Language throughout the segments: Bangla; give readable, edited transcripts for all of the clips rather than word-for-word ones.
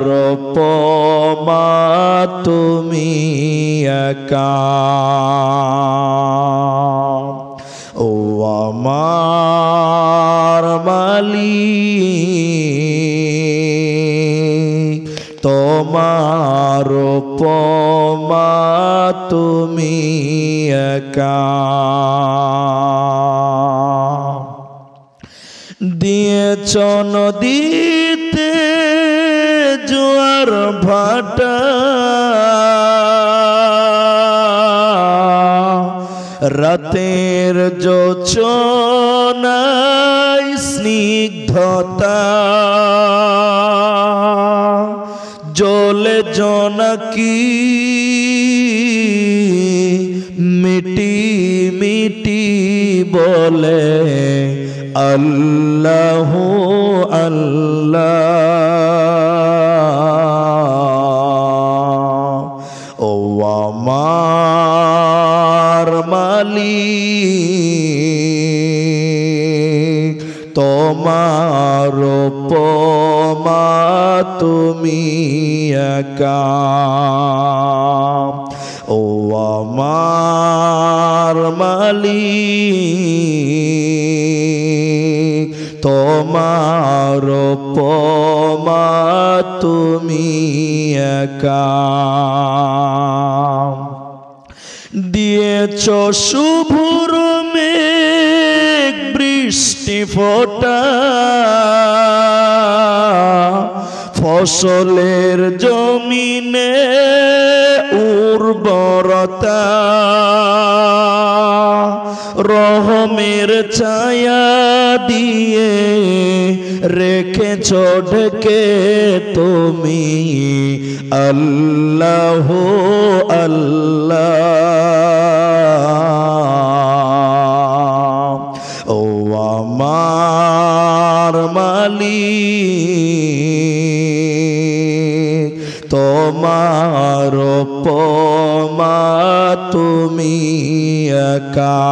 রূপমা তুমি একা, ও আমার মালিক, তোমার উপমা তুমি একা। দিয়েছ নদীতে জোয়ার ভাটা, রাতের জোছনায় স্নিগ্ধতা, জলে জোনাকি মিটি মিটি বলে আল্লাহ আল্লাহ। ও আমার মালিক, তোমার উপমা তুমি একা, ও আমার মালিক, তোমার উপমা তুমি একা। দিয়েছ শুভ্র মেঘ বৃষ্টি ফোঁটা, ফসলের জমিনে উর্বরতা, রহমের ছায়া দিয়ে রেখেছ ঢেকে তুমি আল্লাহ আল্লাহ। ও আমার মালিক, তোমার উপমা তুমি একা,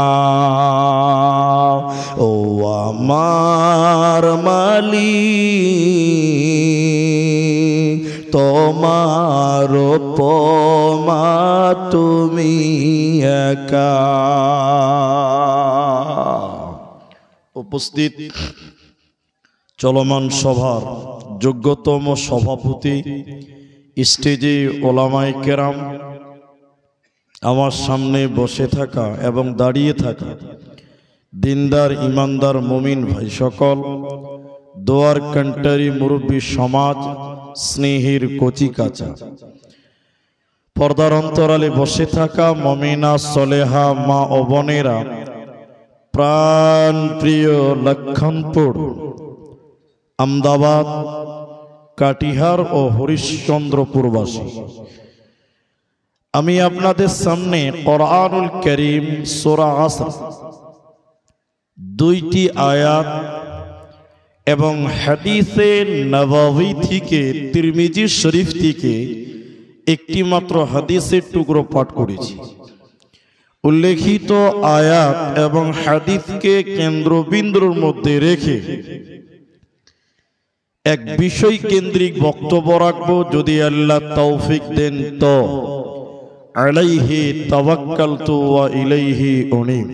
ও আমার মালিক, তোমার উপমা তুমি একা। উপস্থিত চলমান সভার যোগ্যতম সভাপতি, স্টেজে ওলামায়ে কেরাম, আমার সামনে বসে থাকা এবং দাঁড়িয়ে থাকা দিনদার ইমানদার মুমিন ভাই সকল, দোয়ার কান্টারি মুরব্বী সমাজ, স্নেহের কচি কাঁচা, পর্দার অন্তরালে বসে থাকা মমিনা সলেহা মা ও বোনেরা, প্রাণ প্রিয় লক্ষণপুর, আমদাবাদ, কাটিহার ও হরিশ্চন্দ্রপুরবাসী, আমি আপনাদের সামনে কোরআনুল কারীম সূরা আসর দুইটি আয়াত এবং হাদিসে নববী থেকে, তিরমিজি শরীফ থেকে একটি মাত্র হাদিসের টুকরো পাঠ করেছি। উল্লেখিত আয়াত এবং হাদিসকে কেন্দ্রবিন্দুর মধ্যে রেখে এক বিষয় কেন্দ্রিক বক্তব্য রাখবো, যদি আল্লাহ তৌফিক দেন তো। আলাইহি তাওয়াক্কালতু ওয়া ইলাইহি উনীব।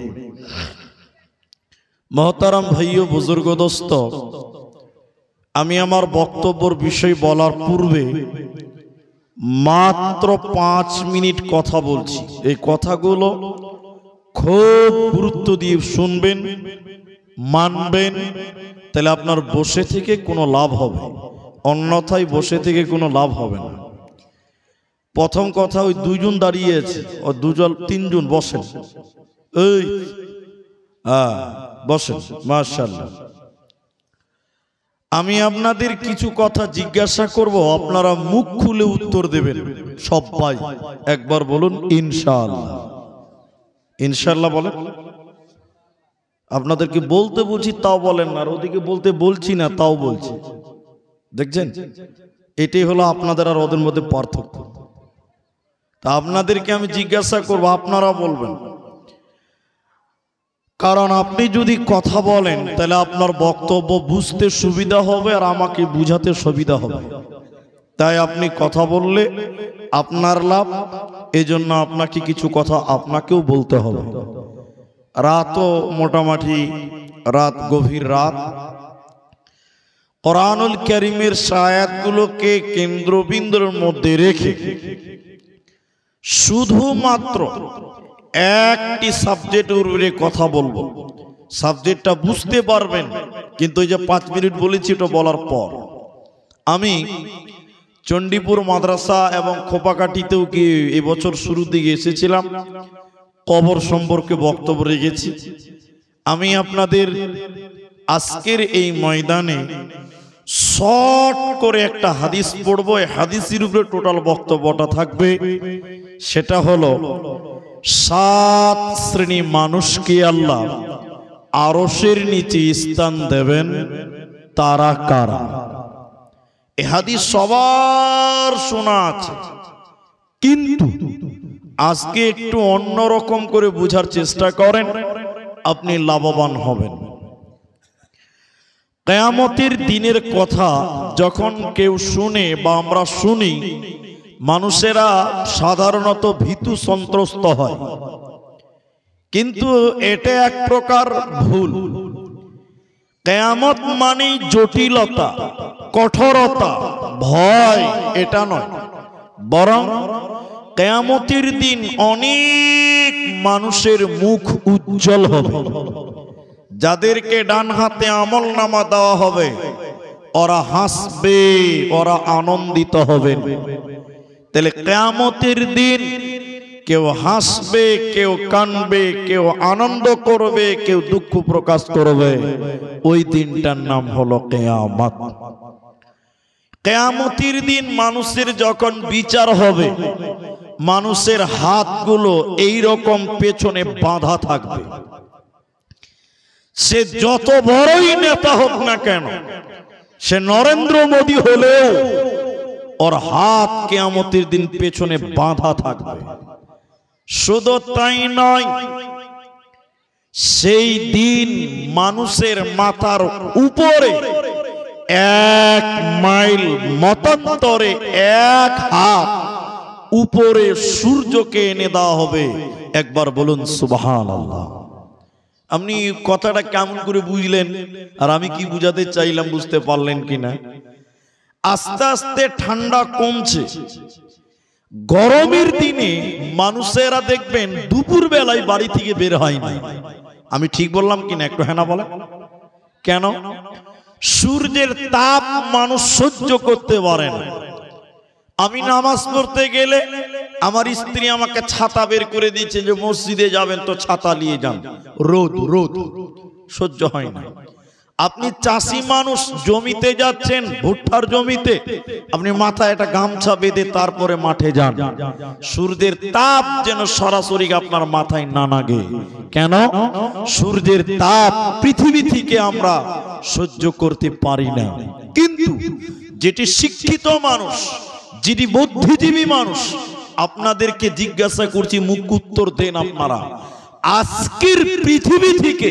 মহতারাম ভাইও বুজুর্গ দোস্ত, আমি আমার বক্তব্যের বিষয় বলার পূর্বে মাত্র 5 মিনিট কথা বলছি। এই কথাগুলো খুব গুরুত্ব দিয়ে শুনবেন, মানবেন, তাহলে আপনার বসে থেকে কোনো লাভ হবে, অন্যথায় বসে থেকে কোনো লাভ হবে না। প্রথম কথা, ওই দুইজন দাঁড়িয়ে আছে, ও দুজন তিনজন বসেন, এই বসেন, মাশাআল্লাহ। আমি আপনাদের কিছু কথা জিজ্ঞাসা করব, আপনারা মুখ খুলে উত্তর দেবেন সবাই। একবার বলুন ইনশাআল্লাহ। ইনশাআল্লাহ বলেন। আপনাদেরকে বলতে বলছি তাও বলেন না, আর ওদিকে বলতে বলছি না তাও বলছি। দেখছেন, এটাই হলো আপনাদের আর ওদের মধ্যে পার্থক্য। তা আপনাদেরকে আমি জিজ্ঞাসা করব, আপনারা বলবেন। কারণ আপনি যদি কথা বলেন তাহলে আপনার বক্তব্য বুঝতে সুবিধা হবে আর আমাকে বুঝাতে সুবিধা হবে। তাই আপনি কথা বললে আপনার লাভ, এজন্য আপনাকে কিছু কথা আপনাকেও বলতে হবে। রাতও মোটামুটি রাত, গভীর রাত। কোরআনুল কারীমের আয়াতগুলোকে কেন্দ্রবিন্দুর মধ্যে রেখে শুধুমাত্র একটি সাবজেক্টের উপরে কথা বলবো। সাবজেক্টটা বুঝতে পারবেন, কিন্তু এই যে 5 মিনিট বলেছি এটা বলার পর আমি চণ্ডীপুর মাদ্রাসা এবং খোপাকাঠিতেও কি এবছর শুরুর দিকে এসেছিলাম, কবর সম্পর্কে বক্তব্য রেখেছি। আমি আপনাদের আজকের এই ময়দানে শর্ট করে একটা হাদিস পড়বো। এই হাদিসের উপরে টোটাল বক্তব্যটা থাকবে। সেটা হলো 7 শ্রেণী মানুষকে আল্লাহ আরশের নিচে স্থান দেবেন, তারা কারা? এই হাদিস সবার শোনা আছে, কিন্তু আজকে একটু অন্যরকম করে বোঝার চেষ্টা করেন, আপনি লাভবান হবেন। কিয়ামতের দিনের কথা যখন কেউ শুনে বা আমরা শুনি, মানুষেরা সাধারণত ভীতু সন্ত্রস্ত হয়, কিন্তু এটা এক প্রকার ভুল। কিয়ামত মানেই জটিলতা, কঠোরতা, ভয়, এটা নয়। বরং কিয়ামতের দিন অনেক মানুষের মুখ উজ্জ্বল হবে। যাদেরকে ডান হাতে আমলনামা দেওয়া হবে, ওরা হাসবে, ওরা আনন্দিত হবে। তাহলে কিয়ামতের দিন কেউ হাসবে, কেউ কানবে, কেউ আনন্দ করবে, কেউ দুঃখ প্রকাশ করবে। ওই দিনটার নাম হলো কিয়ামত। কিয়ামতের দিন মানুষের যখন বিচার হবে, মানুষের হাতগুলো এই রকম পেছনে বাঁধা থাকবে। সে যত বড়ই নেতা হোক না কেন, সে নরেন্দ্র মোদী হলেও ওর হাত কিয়ামতের দিন পেছনে বাঁধা থাকবে। শুধু তাই নয়, সেই দিন মানুষের মাথার উপরে 1 মাইল মতান্তরে 1 হাত উপরে সূর্যকে এনে দেওয়া হবে। একবার বলুন সুবহানাল্লাহ। আপনি কথাটা কেমন করে বুঝলেন, আর আমি কি বুঝাতে চাইলাম বুঝতে পারলেন কিনা? আস্তে আস্তে ঠান্ডা কমছে। গরমের দিনে মানুষেরা দেখবেন দুপুর বেলায় বাড়ি থেকে বের হয় না। আমি ঠিক বললাম কিনা একটু হ্যাঁ না বলেন। কেন? সূর্যের তাপ মানুষ সহ্য করতে পারে না। আমি নামাজ পড়তে গেলে আমার স্ত্রী আমাকে ছাতা বের করে দিয়েছে যে মসজিদে যাবেন তো ছাতা নিয়ে যান, রোদ রোদ সহ্য হয় না। আপনি চাষি মানুষ, জমিতে যাচ্ছেন, ভুট্টার জমিতে, আপনি মাথায় একটা গামছা বেঁধে তারপরে মাঠে যান। সূর্যের তাপ যেন সরাসরি আপনার মাথায় না লাগে। কেন? সূর্যের তাপ পৃথিবী থেকে আমরা সহ্য করতে পারি না। কিন্তু যেটি শিক্ষিত মানুষ, যিনি বুদ্ধিজীবী মানুষ, আপনাদেরকে জিজ্ঞাসা করছি, মুখ উত্তর দেন আপনারা। আজকের পৃথিবী থেকে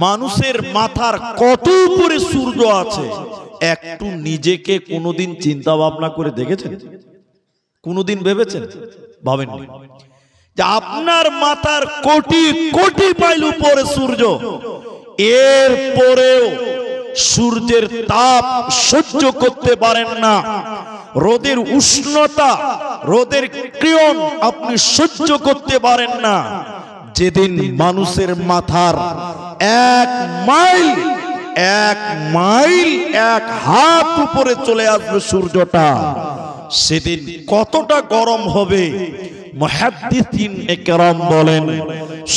মানুষের মাথার কত উপরে সূর্য আছে, একটু নিজেকে কোনোদিন চিন্তা ভাবনা করে দেখেছেন? কোনোদিন ভেবেছেন? ভাবেননি যে আপনার মাথার কোটি কোটি মাইল উপরে সূর্য, এর পরেও সূর্যের তাপ সহ্য করতে পারেন না। রোদের উষ্ণতা, রোদের কিরণ আপনি সহ্য করতে পারেন না। যেদিন মানুষের মাথার 1 মাইল 1 হাত উপরে চলে আসবে সূর্যটা, সেদিন কতটা গরম হবে। মুহাদ্দিসিন ইকরাম বলেন,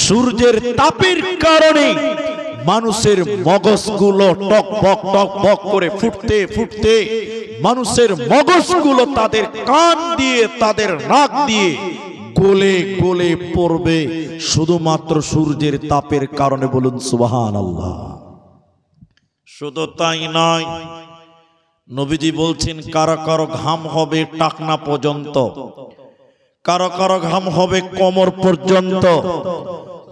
সূর্যের তাপের কারণে মানুষের মগজগুলো টক বক করে ফুটতে ফুটতে মানুষের মগজগুলো তাদের কান দিয়ে, তাদের নাক দিয়ে গলে গলে পড়বে, শুধুমাত্র সূর্যের তাপের কারণে। বলুন সুবহানাল্লাহ। শুধু তাই নয়, নবীজি বলছেন কারো কারো ঘাম হবে টাকনা পর্যন্ত, কারো কারো ঘাম হবে কোমর পর্যন্ত,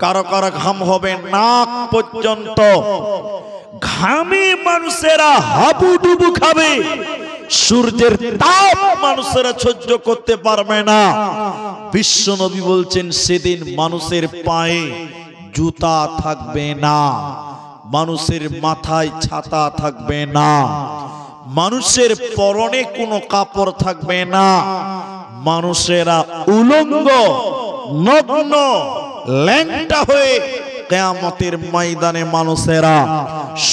কারো কারো ঘাম হবে নাক পর্যন্ত। ঘামে মানুষেরা হাবুডুবু খাবে। সূর্যের তাপ মানুষেরা সহ্য করতে পারবে না। বিশ্ব নবী বলছেন সেদিন মানুষের পায়ে জুতা থাকবে না, মানুষের মাথায় ছাতা থাকবে না, মানুষের পরনে কোনো কাপড় থাকবে না, মানুষেরা উলঙ্গ নগ্ন ল্যাংটা হয়ে কিয়ামতের ময়দানে মানুষেরা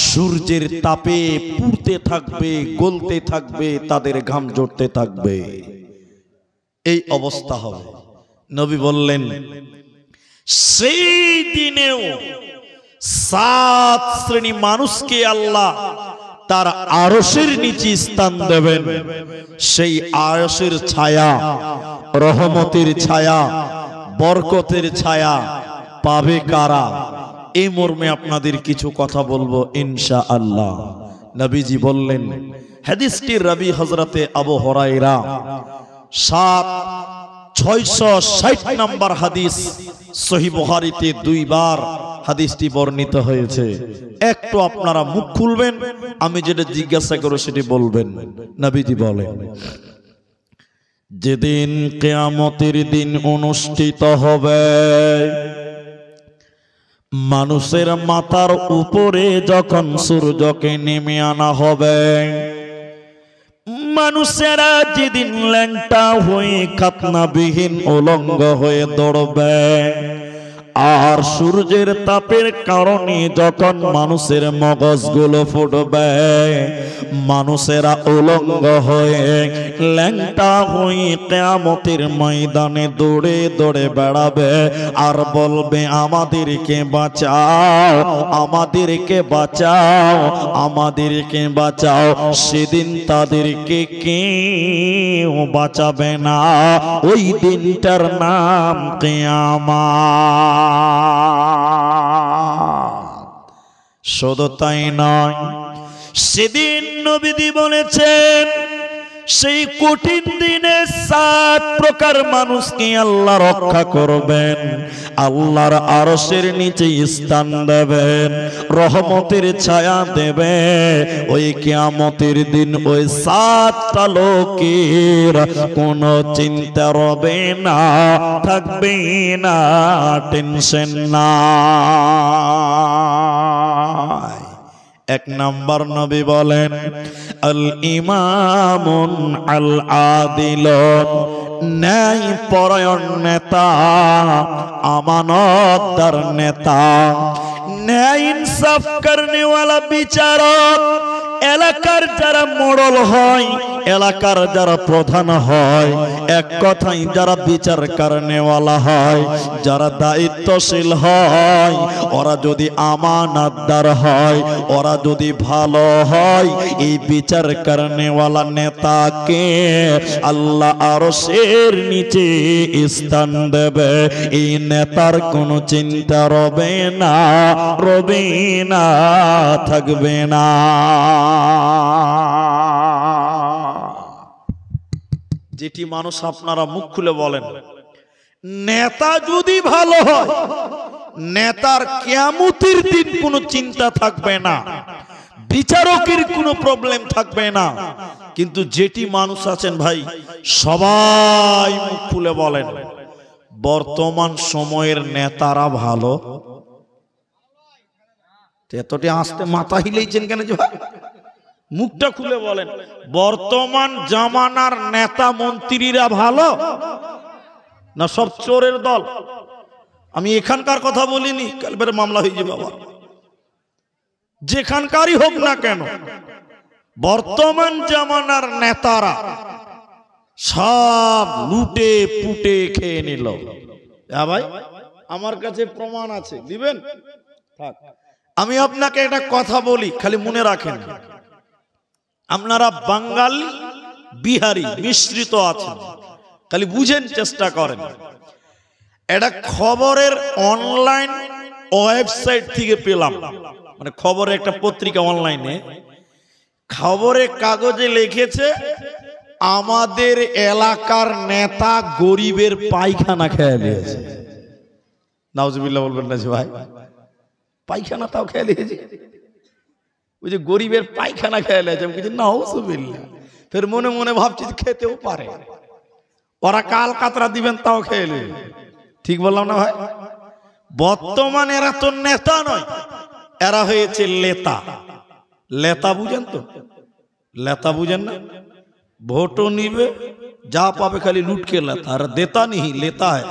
সূর্যের তাপে পুড়তে থাকবে, গলতে থাকবে, তাদের ঘাম ঝরতে থাকবে। এই অবস্থা হবে। নবী বললেন সেই দিনেও 7 শ্রেণী মানুষকে আল্লাহ তার আরশের নিচে স্থান দেবেন। সেই আরশের ছায়া, রহমতের ছায়া, বরকতের ছায়া পাবে কারা? এই মর্মে আপনাদের কিছু কথা বলবো ইনশাআল্লাহ। নবীজি বললেন, হাদিসটির রাবী হযরতে আবু হুরায়রা, 7660 নম্বর হাদিস, সহিহ বুখারীতে 2 বার হাদিসটি বর্ণিত হয়েছে। একটু আপনারা মুখ খুলবেন, আমি যেটা জিজ্ঞাসা করব সেটি বলবেন। নবীজি বলেন, যেদিন কিয়ামতের দিন অনুষ্ঠিত হবে, মানুষের মাথার উপরে যখন সূর্যকে নেমে আনা হবে, মানুষেরা যেদিন ল্যাংটা হয়ে খাতনাবিহীন উলঙ্গ হয়ে দৌড়বে, আর সূর্যের তাপের কারণে যখন মানুষের মগজগুলো ফুটবে, মানুষেরা উলঙ্গ হয়ে ল্যাংটা হয়ে কিয়ামতের ময়দানে দৌড়ে দৌড়ে বেড়াবে আর বলবে, আমাদেরকে বাঁচাও, আমাদেরকে বাঁচাও, আমাদেরকে বাঁচাও। সেদিন তাদেরকে কেউ বাঁচাবে না। ওই দিনটার নাম কিয়ামত। শুধু তাই নয়, সেদিন নবীজি বলেছেন, সেই কঠিন দিনে 7 প্রকার মানুষকে আল্লাহ রক্ষা করবেন, আল্লাহর আরশের নিচে স্থান দেবেন, রহমতের ছায়া দেবে। ওই কিয়ামতের দিন ওই 7টা লোকের কোনো চিন্তা রবে না, থাকবে না টেনশন না। 1 নম্বর নবী বলেন, আল ইমামুন আল আদিলুন, ন্যায় পরায়ণ নেতা, আমানতদার নেতা, ন্যায় ইনসাফ করনে ওয়ালা বিচারক। এলাকার যারা মোড়ল হয়, এলাকার যারা প্রধান হয়, এক কথায় যারা বিচার করনেওয়ালা হয়, যারা দায়িত্বশীল হয়, ওরা যদি আমানতদার হয়, ওরা যদি ভালো হয়, এই বিচার করনেওয়ালা নেতাকে আল্লাহ আরশের নিচে স্থান দেবে। এই নেতার কোনো চিন্তা রবে না, রবে না, থাকবে না। যেটি মানুষ আপনারা মুখ খুলে বলেন, নেতা যদি ভালো হয়, নেতার কিয়ামতের দিন কোনো চিন্তা থাকবে না, বিচারকের কোনো প্রবলেম থাকবে না। কিন্তু যেটি মানুষ আছেন ভাই, সবাই মুখ খুলে বলেন, বর্তমান সময়ের নেতারা ভালো। এতটি আসতে মাথা হিলেছেন কেন যে ভাই? মুখটা খুলে বলেন, বর্তমান জামানার নেতা মন্ত্রীরা ভালো না সব চোরের দল? আমি এখানকার কথা বলিনি, কালবের মামলা হয়ে যাবে বাবা। যেখানকারই হোক না কেন, বর্তমান জামানার নেতারা সব লুটে পুটে খেয়ে নিল। ভাই আমার কাছে প্রমাণ আছে, দিবেন? থাক, আমি আপনাকে একটা কথা বলি, খালি মনে রাখেন, আপনারা বাঙালি বিহারি মিশ্রিত আছেন, খালি বুঝেন, চেষ্টা করেন। এটা খবরের অনলাইন ওয়েবসাইট থেকে পেলাম, মানে খবরের একটা পত্রিকা অনলাইনে, খবরের কাগজে লিখেছে, আমাদের এলাকার নেতা গরিবের পায়খানা খেয়ে নিয়েছে। নাউজুবিল্লাহ বলবেন না যে ভাই, পায়খানা তাও খেয়ে নিয়েছে? ওই যে গরিবের পায়খানা খেয়ে নিয়েছে। আমি বলছি নাউজুবিল্লাহ, ফের মনে মনে ভাবছি খেতেও পারে, ওরা কাল কাতরা দিবেন তাও খেয়ে নেবে। ঠিক বললাম না ভাই? বর্তমানে এরা তো নেতা নয়, এরা হয়েছে লেতা। লেতা বুঝেন তো? লেতা বুঝেন না? ভোটও নিবে, যা পাবে খালি लूट के लेता। अरे देता नहीं लेता है।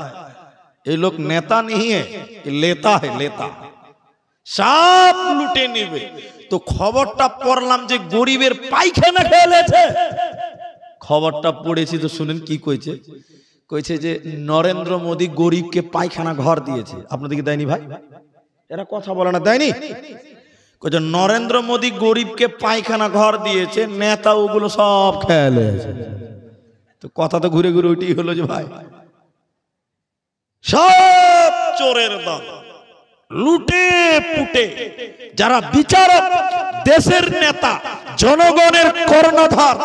ये लोग नेता नहीं है, लेता है, लेता। সব লুটে নিবে। তো খবরটা পড়লাম যে গরিবের পায়খানা খেয়েছে। খবরটা পড়েছি তো শুনেন কি কইছে। কইছে যে নরেন্দ্র মোদী গরিবকে পায়খানা ঘর দিয়েছে। আপনাদেরকে দেয়নি ভাই? এরা কথা বলে না, দেয়নি? কইছে নরেন্দ্র মোদী গরিবকে পায়খানা ঘর দিয়েছে, নেতা ওগুলো সব খেয়েছে। তো কথা তো ঘুরে ঘুরে ওইটাই হলো যে ভাই সব চোরের দল, লুটে পুটে যারা বিচারক, দেশের নেতা, জনগণের কর্ণধার,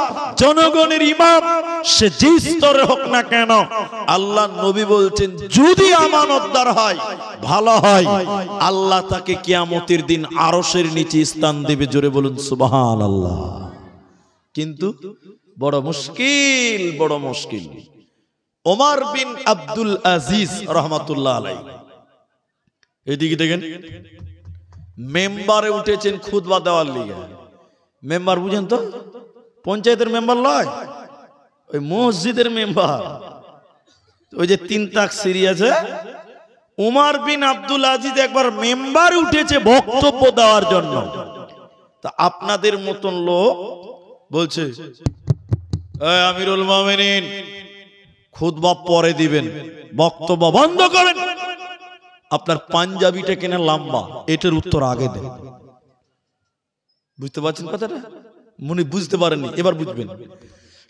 জনগণের ইমাম, সে যে স্তরে হোক না কেন, আল্লাহ নবী বলছেন যদি আমানতদার হয়, ভালো হয়, আল্লাহ তাকে কিয়ামতের দিন আরশের নিচে স্থান দেবে। জোরে বলুন সুবহানাল্লাহ। কিন্তু বড় মুশকিল, বড় মুশকিল। ওমর বিন আব্দুল আজিজ রহমাতুল্লাহ আলাইহি এদিকে দেখেন, মেম্বারে উঠেছেন খুতবা দেওয়ার লিগে। মেম্বার বুঝেন তো? পঞ্চায়েতের মেম্বার লয়, ওই মসজিদের মেম্বার। ওই যে 3 তাক সিঁড়ি আছে, ওমর বিন আব্দুল আজিজ একবার মেম্বার উঠেছে বক্তব্য দেওয়ার জন্য। তা আপনাদের মতন লোক বলছে আমিরুল মুমিনিন খুতবা পরে দিবেন, বক্তব্য বন্ধ করেন, আপনার পাঞ্জাবিটা কেন লম্বা, এটার উত্তর আগে দেন। বুঝতে পারছেন কথাটা? মনে বুঝতে পারেননি, এবার বুঝবেন।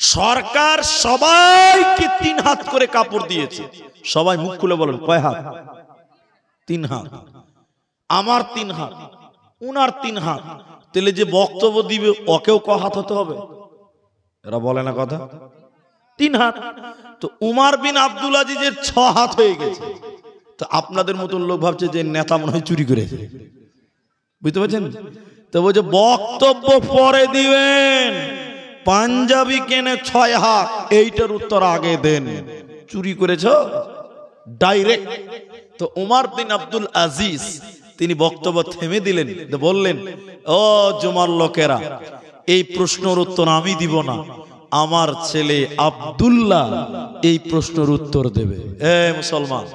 সরকার সবাইকে 3 হাত করে কাপড় দিয়েছে। সবাই মুখ খুলে বলেন কয় হাত? 3 হাত। আমার 3 হাত, উনার 3 হাত। তাহলে যে বক্তব্য দিবে ওকেও ক হাত হতে হবে? এরা বলে না কথা? 3 হাত। তো উমর বিন আব্দুল আজিজের 6 হাত হয়ে গেছে। তো আপনাদের মতন লোক ভাবছে যে নেতা মনে হয় চুরি করেছে। বুঝতে পারছেন? তো বলছে বক্তব্য পরে দিবেন, পাঞ্জাবি কেনে 6 হাত, এইটার উত্তর আগে দেন। চুরি করেছ ডাইরেক্ট। তো উমর বিন আব্দুল আজিজ তিনি বক্তব্য থেমে দিলেন, বললেন ও জুমার লোকেরা, এই প্রশ্নের উত্তর আমি দিব না, আমার ছেলে আব্দুল্লাহ এই প্রশ্নের উত্তর দেবে। এ মুসলমান,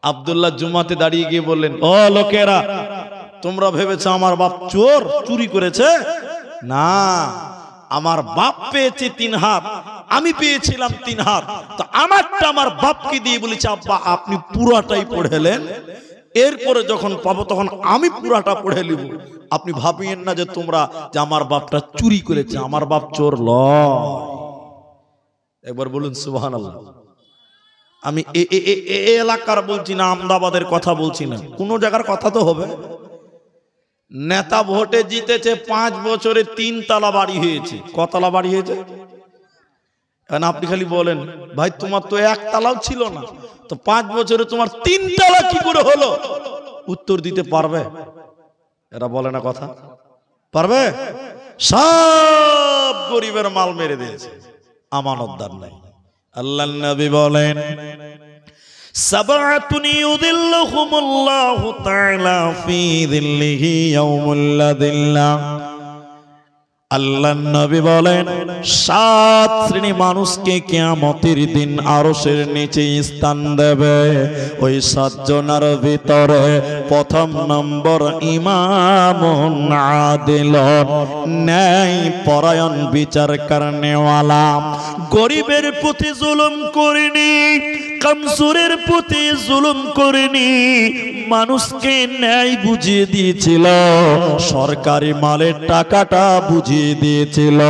আব্দুল্লাহ জুমাতে দাঁড়িয়ে গিয়ে বললেন ও লোকেরা, তোমরা ভেবেছো আমার বাপ চোর, চুরি করেছে? না, আমার বাপ পেয়েছে 3 হাত, আমি পেয়েছিলাম 3 হাত। তো আমারটা আমার বাপকে দিয়ে বলেছে আব্বা আপনি পুরাটাই পড়েলেন, এরপরে যখন পাবো তখন আমি পুরাটা পড়ে নিব। আপনি ভাবিয়েন না যে তোমরা যে আমার বাপটা চুরি করেছে, আমার বাপ চোর লয়। একবার বলুন সুবহানাল্লাহ। আমি এই এলাকার বলছি না, আহমেদাবাদের কথা বলছি না, কোন জায়গার কথা তো হবে। নেতা ভোটে জিতেছে, 5 বছরে 3 তলা বাড়ি হয়েছে। কতলা বাড়ি হয়েছে? এখন আপনি খালি বলেন ভাই তোমার তো 1 তলাও ছিল না, তো 5 বছরে তোমার 3 তলা কি করে হলো? উত্তর দিতে পারবে? এরা বলে না কথা, পারবে? সব গরিবের মাল মেরে দিয়েছে, আমানতদার নাই। আল্লাহর নবী বলেন সাবআতুন ইউযিল্লুহুমুল্লাহু তাআলা ফি যিল্লিহি ইয়াউমুল লা যিল্লা। আল্লাহর নবী বলেন 7 শ্রেণী মানুষকে কিয়ামতের দিন আরশের নিচে স্থান দেবে। ওই 7 জনের ভিতরে প্রথম নম্বর ইমামুন আদিলুন, ন্যায় পরায়ণ বিচার করনেওয়ালা। গরিবের প্রতি জুলুম করেনি, কমজোরের প্রতি জুলুম করেনি, মানুষকে ন্যায় বুঝিয়ে দিয়েছিল, সরকারি মালের টাকাটা বুঝিয়ে দিয়েছিল,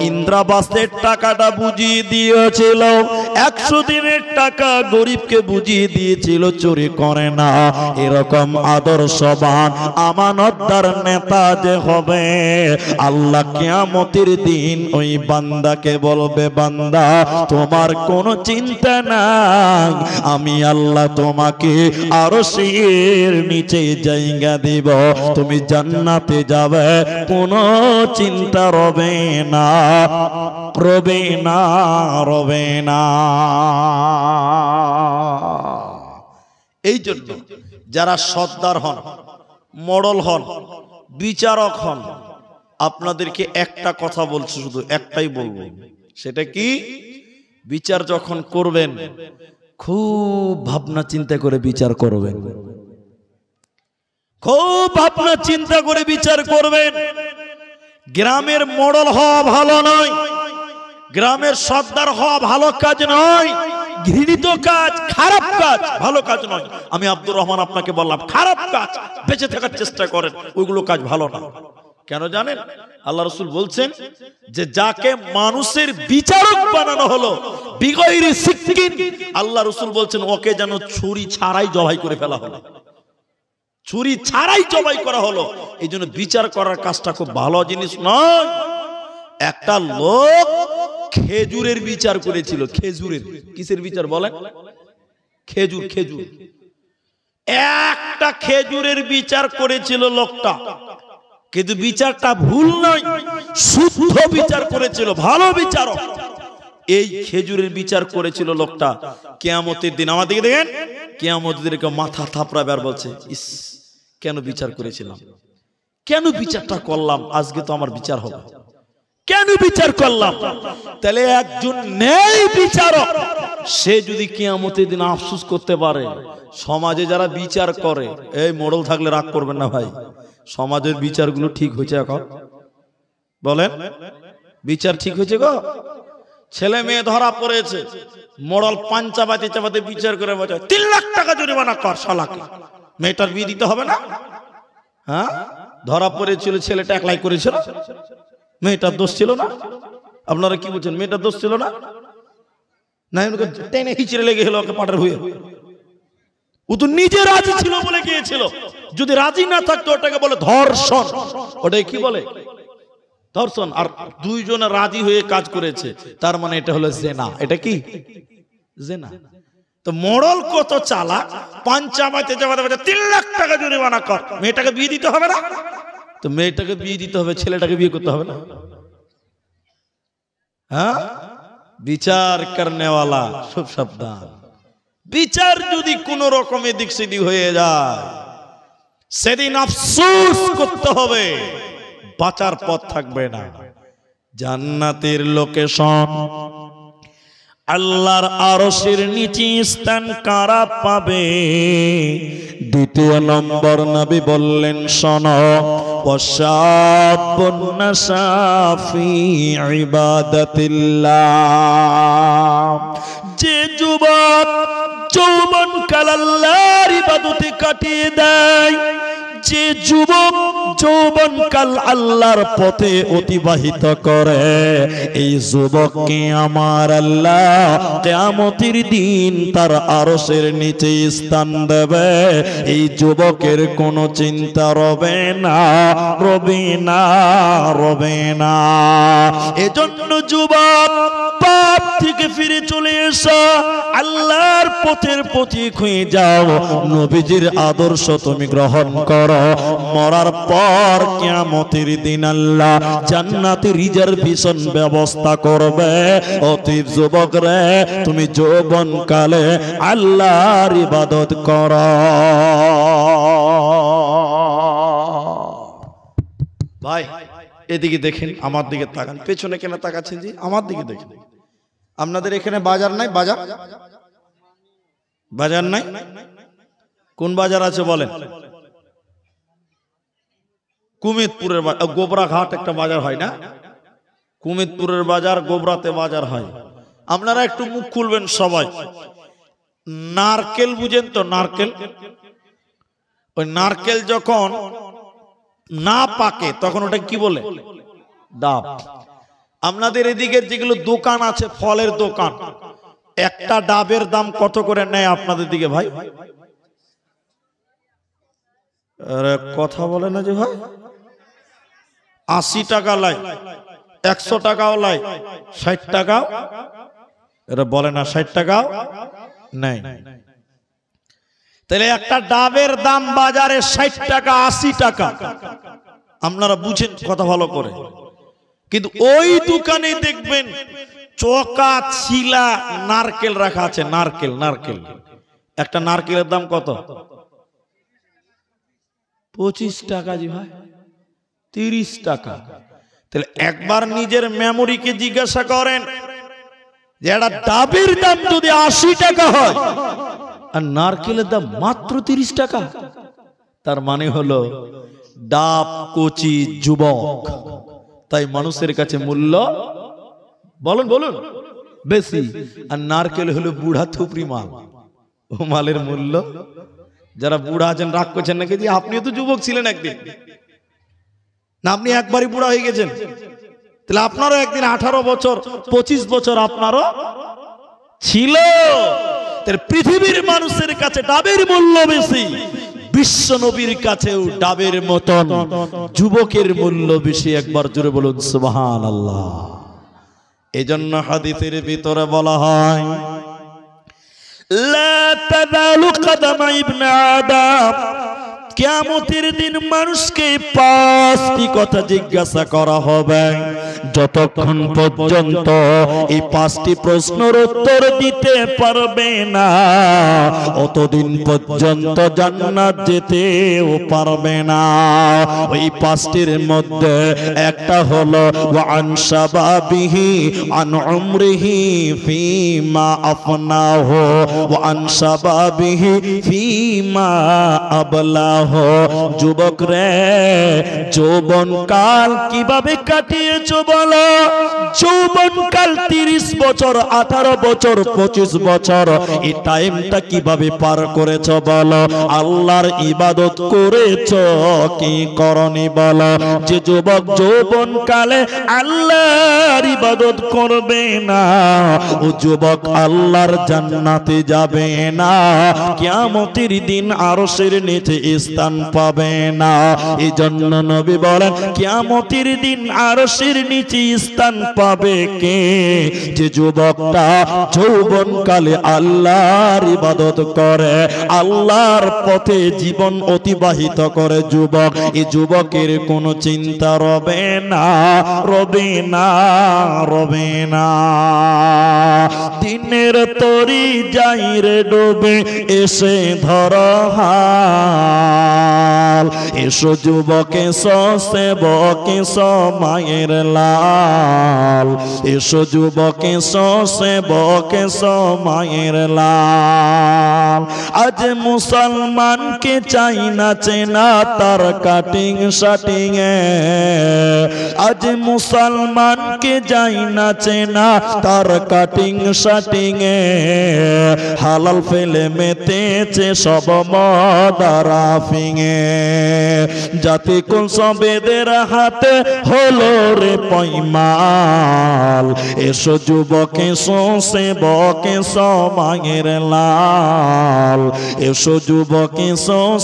ইন্দ্রাবাসের টাকাটা বুঝিয়ে দিয়েছিল, 100 দিনের টাকা গরিবকে বুঝিয়ে দিয়েছিল, চুরি করে না। এরকম আদর্শবান আমানতদার নেতা যে হবে, আল্লাহ কিয়ামতের দিন ওই বান্দাকে বলবে বান্দা তোমার কোনো চিন্তা নাই, আমি আল্লাহ তোমাকে আরশের আরশের নিচে জায়গা দিব, তুমি জান্নাতে যাবে, কোনো চিন্তা রবে না, রবে না, রবে না। এই জন্য যারা সর্দার হন, মডল হন, বিচারক হন, আপনাদেরকে একটা কথা বলছি, শুধু একটাই বলবো, সেটা কি, বিচার যখন করবেন খুব ভাবনা চিন্তা করে বিচার করবেন, খুব ভাবনা চিন্তা করে বিচার করবেন। গ্রামের মডল হওয়া ভালো নয়, গ্রামের সর্দার হওয়া ভালো কাজ নয়, ঘৃণিত কাজ, খারাপ কাজ, ভালো কাজ নয়। আমি আব্দুর রহমান আপনাকে বললাম খারাপ কাজ বেঁচে থাকার চেষ্টা করেন, ওইগুলো কাজ ভালো না। কেন জানেন? আল্লাহ রাসূল বলছেন যে যাকে মানুষের বিচারক বানানো হলো বিগয়রি সিকিন, আল্লাহ রাসূল বলছেন ওকে যেন ছুরি ছাড়াই জবাই করে ফেলা হলো, ছুরি ছাড়াই জবাই করা হলো। এই জন্য বিচার করার কাজটা খুব ভালো জিনিস নয়। একটা লোক খেজুরের বিচার করেছিল, খেজুরের, কিসের বিচার বলেন? খেজুর, খেজুর, একটা খেজুরের বিচার করেছিল লোকটা, কিন্তু বিচারটা ভুল নয়, শুদ্ধ বিচার করেছিল, ভালো বিচারক। এই খেজুরের বিচার করেছিল লোকটা। কিয়ামতের দিন আমার দিকে দেখেন, কিয়ামতের দিন মাথা থাপড়াবে আর বলছে, ইস কেন বিচার করেছিলাম, কেন বিচারটা করলাম, আজকে তো আমার বিচার হবে, কেন বিচার করলাম। তাহলে একজন নেই বিচারক, সে যদি কিয়ামতের দিন আফসোস করতে পারে, সমাজে যারা বিচার করে, এই মডেল থাকলে রাগ করবেন না ভাই, সমাজের বিচারগুলো ঠিক হয়েছে এখন? বলেন বিচার ঠিক হয়েছে গো? ছেলে মেয়ে ধরা পড়েছে, মডেল পাঞ্চাবাতে চাবাতে বিচার করে বলে 3 লাখ টাকা জরিমানা কর শালাকে, মেয়েটার বিয়ে দিতে হবে না? হ্যাঁ, ধরা পড়েছিল, ছেলেটা একলাই করেছিল, মেয়েটার দোষ ছিল না? আপনারা কি বলছেন, মেয়েটার দোষ ছিল না? না, ওকে টেনে হিচড়ে লেগে হলো, ওকে পাটার হয়ে, ও তো নিজে রাজি ছিল বলে গিয়েছিল, যদি রাজি না থাকতো ওটাকে বলে ধর্ষণ। ওটাই কি বলে? ধর্ষণ। আর দুইজনে রাজি হয়ে কাজ করেছে, তার মানে এটা হলো জেনা। এটা কি? জেনা। তো মডেল কত চালাক, পাঞ্চাবাতে যাওয়াতে 3 লাখ টাকা জরিমানা কর, মেয়েটাকে বিয়ে দিতে হবে না? তো মেয়েটাকে বিয়ে দিতে হবে, ছেলেটাকে বিয়ে করতে হবে না? হ্যাঁ, বিচার করনেওয়ালা খুব সাবধান। বিচার যদি কোন রকমে দিক সিদ্ধি হয়ে যায়, সেদিন আফসোস করতে হবে, বাঁচার পথ থাকবে না। জান্নাতের লোকেশন, আল্লাহর আরশের নিচে স্থান কারা পাবে? দ্বিতীয় নম্বর নবী বললেন, শোনো, ওয়াশাবুন নাশা ফি ইবাদাতিল্লাহ, যে যুবক যৌবনকাল আল্লাহর ইবাদতে কাটিয়ে দেয়, যে যুবক যৌবনকাল আল্লাহর পথে অতিবাহিত করে, এই যুবককে আমার আল্লাহ কিয়ামতের দিন তার আরশের নিচে স্থান দেবে। এই যুবকের কোনো চিন্তা রবে না, রবে না, রবে না। এজন্য যুবক, পাপ থেকে ফিরে চলে এসো, আল্লাহর পথের পথিক হয়ে যাও, নবীজির আদর্শ তুমি গ্রহণ করো। মরার পর কিয়ামতের দিন আল্লাহ জান্নাতের রিজার্ভেশন ব্যবস্থা করবে। অতীব যুবক রে, তুমি যৌবন কালে আল্লাহর ইবাদত করো। ভাই এদিকে দেখেন, আমার দিকে তাকান, পেছনে কেন তাকাচ্ছেন জি? আমার দিকে দেখেন। আপনাদের এখানে বাজার নাই? বাজার, বাজার নাই? কোন বাজার আছে বলেন? কুমিদপুরের গোবরাঘাট একটা বাজার হয় না? কুমিদপুরের বাজার, গোবরাতে বাজার হয়। আপনারা একটু মুখ খুলবেন সবাই। নারকেল বুঝেন তো? নারকেল, ওই নারকেল যখন না পাকে তখন ওটা কি বলে? ডাব। আপনাদের এদিকে যেগুলো দোকান আছে, ফলের দোকান, একটা ডাবের দাম কত করে নেয় আপনাদের দিকে ভাই? আরে কথা বলে না যে ভাই। 80 টাকা লাই, 100 টাকাও লাই, 60 টাকাও, এরা বলে না 60 টাকাও নেই। তাহলে একটা ডাবের দাম বাজারে 60 টাকা 80 টাকা, আপনারা বুঝেন কথা ভালো করে। কিন্তু ওই দোকানে দেখবেন চকা ছিলা নারকেল রাখা আছে, নারকেল নারকেল। একটা নারকেলের দাম কত? 25 টাকা জি ভাই, 30 টাকা। তাহলে একবার নিজের মেমোরিকে জিজ্ঞাসা করেন যে একটা ডাবের দাম যদি 80 টাকা হয় আর নারকেলের দাম মাত্র 30 টাকা, তার মানে হলো ডাব কচি যুবক, তাই মানুষের কাছে মূল্য বলুন বলুন বেশি। আর নারকেল হলো বুড়া থুপড়ি মাল, ও মালের মূল্য। যারা বুড়া আছেন রাগ করছেন নাকি যে আপনিও তো যুবক ছিলেন একদিন, না আপনি একবারই বুড়া হয়ে গেছেন? তাহলে আপনারও একদিন 18 বছর 25 বছর আপনারও ছিল। তাহলে পৃথিবীর মানুষের কাছে ডাবের মূল্য বেশি, বিশ্ব নবীর কাছেও ডাবের মতন যুবকের মূল্য বেশি। একবার জোরে বলুন সুবহানাল্লাহ। এজন্য হাদিসের ভিতরে বলা হয় লা তাযালু কদমা ইবনে আদম, কিয়ামতের দিন মানুষকে 5টি কথা জিজ্ঞাসা করা হবে। যতক্ষণ পর্যন্ত এই 5টি প্রশ্নের উত্তর দিতে পারবে না, অতদিন পর্যন্ত জান্নাত যেতেও পারবে না। ওই 5টির মধ্যে একটা হলো ওয়া আন শাবাবিহি আন উমরিহি ফীমা আফনাহু ওয়া আন শাবাবিহি ফীমা আবলাহু। যুবক রে, যৌবন কাল কিভাবে কাটিয়েছো বলো? যৌবন কাল 30 বছর, 18 বছর, 25 বছর, এই টাইমটা কিভাবে পার করেছো বলো? আল্লাহর ইবাদত করেছো কি করনি বলো? যে যুবক যৌবন কালে আল্লাহর ইবাদত করবে না, ও যুবক আল্লাহর জান্নাতে যাবে না, কিয়ামতের দিন আরশের নিচে স্থান পাবে না। এই জন্য নবী বলেন কিয়ামতের দিন আরশের নিচে স্থান পাবে কে? যে যুবকটা যৌবন কালে আল্লাহর ইবাদত করে, আল্লাহর পথে জীবন অতিবাহিত করে যুবক। এই যুবকের কোনো চিন্তা রবে না, রবে না, রবে না। দিনের তরি যাই রে ডুবে এসে ধর হাল, এসো যুবকে সেবকে মায়ের লাল, এসো যুবকে সেবকে মায়ের লাল। আজ মুসলমানকে চাই না চেনা তার কাটিং শাটিং এ, আজ মুসলমানকে যাই না চেনা তার কাটিং শাটিং এ, হালাল ফেলে মেতেছে সব মদারা ফিঙে। জাতি কুল সবেদের হাতে হলো রে পয়মাল, এসো যুবকে সেবকে মায়ের লাল, এসো যুবকে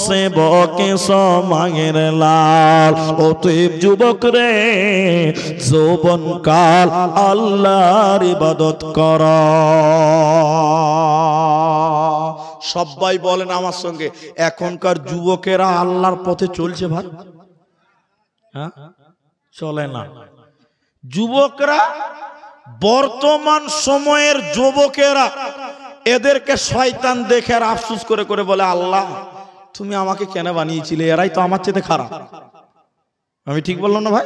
সেবকে মায়ের লাল। অতএব যুবক রে, যৌবন কাল আল্লাহর ইবাদত কর। সবাই বলেন আমার সঙ্গে, এখনকার যুবকেরা আল্লাহর পথে চলছে ভাই? হ্যাঁ, চলে না। যুবকরা, বর্তমান সময়ের যুবকেরা, এদেরকে শয়তান দেখে আর আফসোস করে করে বলে আল্লাহ তুমি আমাকে কেন বানিয়েছিলে, এরাই তো আমার চেয়ে খারাপ। আমি ঠিক বললাম না ভাই?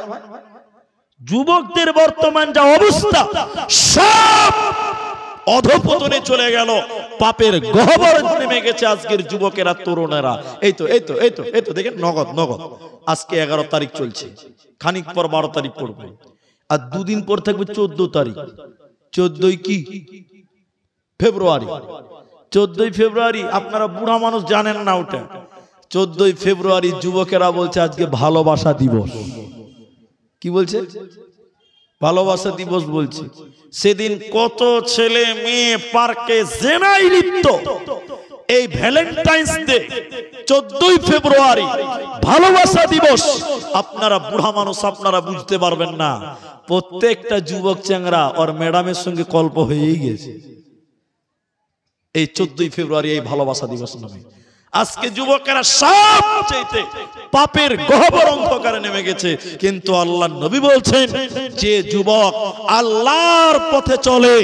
যুবকদের বর্তমান যা অবস্থা, সব অধপতনে চলে গেল, পাপের গহ্বরে নেমে গেছে আজকের যুবকেরা, তরুণেরা। এই তো এই তো এই তো এই তো দেখেন, নগদ নগদ। আজকে 11 তারিখ চলছে, খানিক পর 12 তারিখ পড়বে, আর দুদিন পর থাকবে 14 তারিখ। 14ই কি? ফেব্রুয়ারি। 14ই ফেব্রুয়ারি আপনারা বুড়া মানুষ জানেন না ওটা। 14ই ফেব্রুয়ারি যুবকেরা বলছে আজকে ভালোবাসা দিবস। কি বলছে? ভালোবাসা দিবস বলছে। সেদিন কত ছেলে মেয়ে পার্কে জেনায় লিপ্ত। এই ভ্যালেন্টাইন্স ডে 14ই ফেব্রুয়ারি ভালোবাসা দিবস। আপনারা বুড়া মানুষ, আপনারা বুঝতে পারবেন না। প্রত্যেকটা যুবক চ্যাংরা ওর ম্যাডামের সঙ্গে কল্প হয়েই গেছে এই 14ই ফেব্রুয়ারি, এই ভালোবাসা দিবস নামে। আজকে যুবকেরা সবচেয়ে পাপের গহ্বর অন্ধকারে নেমে গেছে, কিন্তু আল্লাহর নবী বলছেন যে যুবক আল্লাহর পথে চলে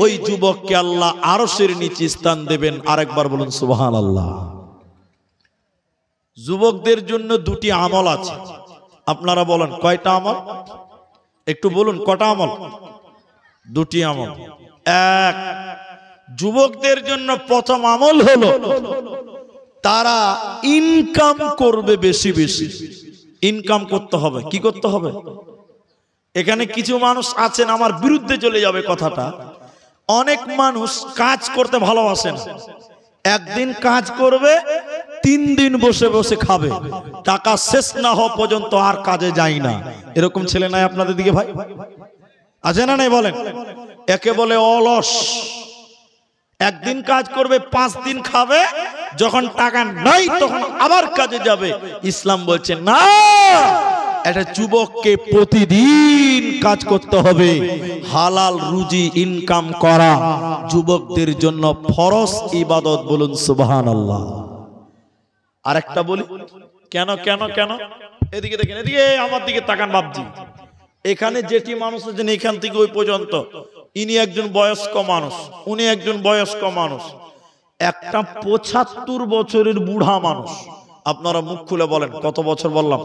ওই যুবককে আল্লাহ আরশের নিচে স্থান দেবেন। আরেকবার বলুন সুবহানাল্লাহ। যুবকদের জন্য দুটি আমল আছে, আপনারা বলেন কয়টা আমল? একটু বলুন কটা আমল? দুটি আমল। এক, যুবকদের জন্য প্রথম আমল হলো তারা ইনকাম করবে বেশি বেশি। ইনকাম করতে হবে। কি করতে হবে? এখানে কিছু মানুষ আছেন আমার বিরুদ্ধে চলে যাবে কথাটা। অনেক মানুষ কাজ করতে ভালোবাসেন, একদিন কাজ করবে 3 দিন বসে বসে খাবে, টাকা শেষ না হওয়া পর্যন্ত আর কাজে যায় না। এরকম ছেলে নাই আপনাদের দিকে ভাই? আছে না নাই বলেন? একে বলে অলস। একদিন কাজ করবে, 5 দিন খাবে, যখন টাকা নাই তখন আবার কাজে যাবে। ইসলাম বলছে না, একটা যুবককে প্রতিদিন কাজ করতে হবে। হালাল রুজি ইনকাম করা যুবকদের জন্য ফরজ ইবাদত। বলুন সুবহানাল্লাহ। আরেকটা বলি, কেন কেন কেন? এদিকে দেখেন, এদিকে আমার দিকে তাকান বাপজি। এখানে যেটি মানুষ আছেন এখান থেকে ওই পর্যন্ত, ইনি একজন বয়স্ক মানুষ, উনি একজন বয়স্ক মানুষ, একটা 75 বছরের বুড়া মানুষ। আপনারা মুখ খুলে বলেন কত বছর বললাম?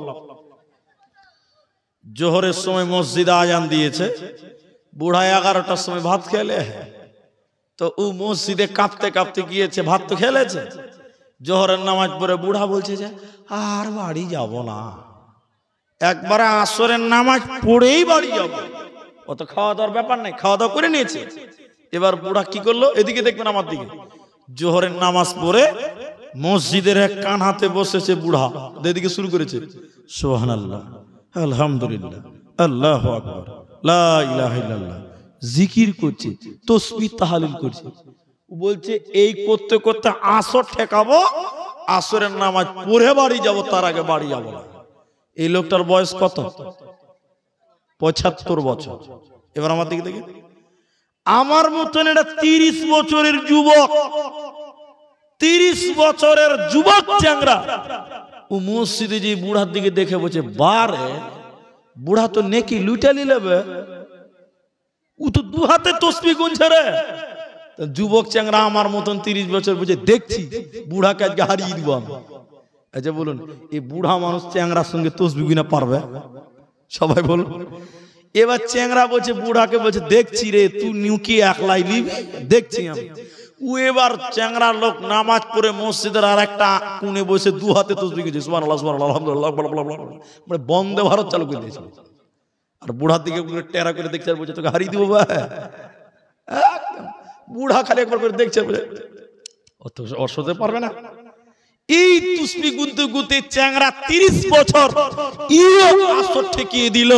জোহরের সময় মসজিদে আজান দিয়েছে, বুড়া 11টার সময় ভাত খেলে, তো ও মসজিদে কাঁপতে কাঁপতে গিয়েছে, ভাত তো খেলেছে। জোহরের নামাজ পড়ে বুড়া বলছে যে আর বাড়ি যাব না, একবারে আসরের নামাজ পড়েই বাড়ি যাব। অত খাওয়া দাওয়ার ব্যাপার নাই, খাওয়া দাওয়া করে নিয়েছে। এবার বুড়া কি করলো? এদিকে দেখবেন আমার দিকে। জোহরের নামাজ পড়ে মসজিদের এক কান হাতে বসেছে বুড়া, এদিকে শুরু করেছে সুবহানাল্লাহ, আলহামদুলিল্লাহ, আল্লাহু আকবার, লা ইলাহা ইল্লাল্লাহ, জিকির করছে, তাসবিহ তাহলিল করছে। বলছে এই করতে করতে আসর ঠেকাবো, আসরের নামাজ পড়ে বাড়ি যাব, তার আগে বাড়ি যাব না। এই লোকটার বয়স কত? 75 বছর। এবার আমার দিকে দেখে, আমার মতন এটা 30 বছরের যুবক, 30 বছরের যুবক চ্যাংরা, ও মসজিদে যে বুড়ার দিকে দেখে বলছে বারে, বুড়া তো নেকি লুটালি নেবে, ও তো 2 হাতে তসবিহ গুনছে রে। যুবক চ্যাংরা আমার মতন 30 বছর বুঝে দেখছি বুড়াকে আজকে হারিয়ে দিব আমি। আচ্ছা বলুন, এই বুড়া মানুষ চ্যাংরার সঙ্গে তসবিহ গুনা পারবে? সবাই বলুন। এবার চ্যাংরা বলছে বুড়াকে, বলছে দেখছি রে তুই নিউকি একলাই নিবি, দেখছি আমি। ও এবার চ্যাংরা লোক নামাজ পড়ে মসজিদের আর একটা কোণে বসে 2 হাতে তসবিহ গুনছে, সুবহানাল্লাহ সুবহানাল্লাহ আলহামদুলিল্লাহ, মানে বন্দে ভারত চালু করে দিয়েছে। আর বুড়ার দিকে টেরা করে দেখছে আর বলছে তোকে হারিয়ে দিব। বুড়া খালি একবার করে দেখছে, অত অসতে পারবে না। এই তসবিহ গুনতে গুনতে চ্যাংরা 30 বছর ইও আসর ঠেকিয়ে দিল।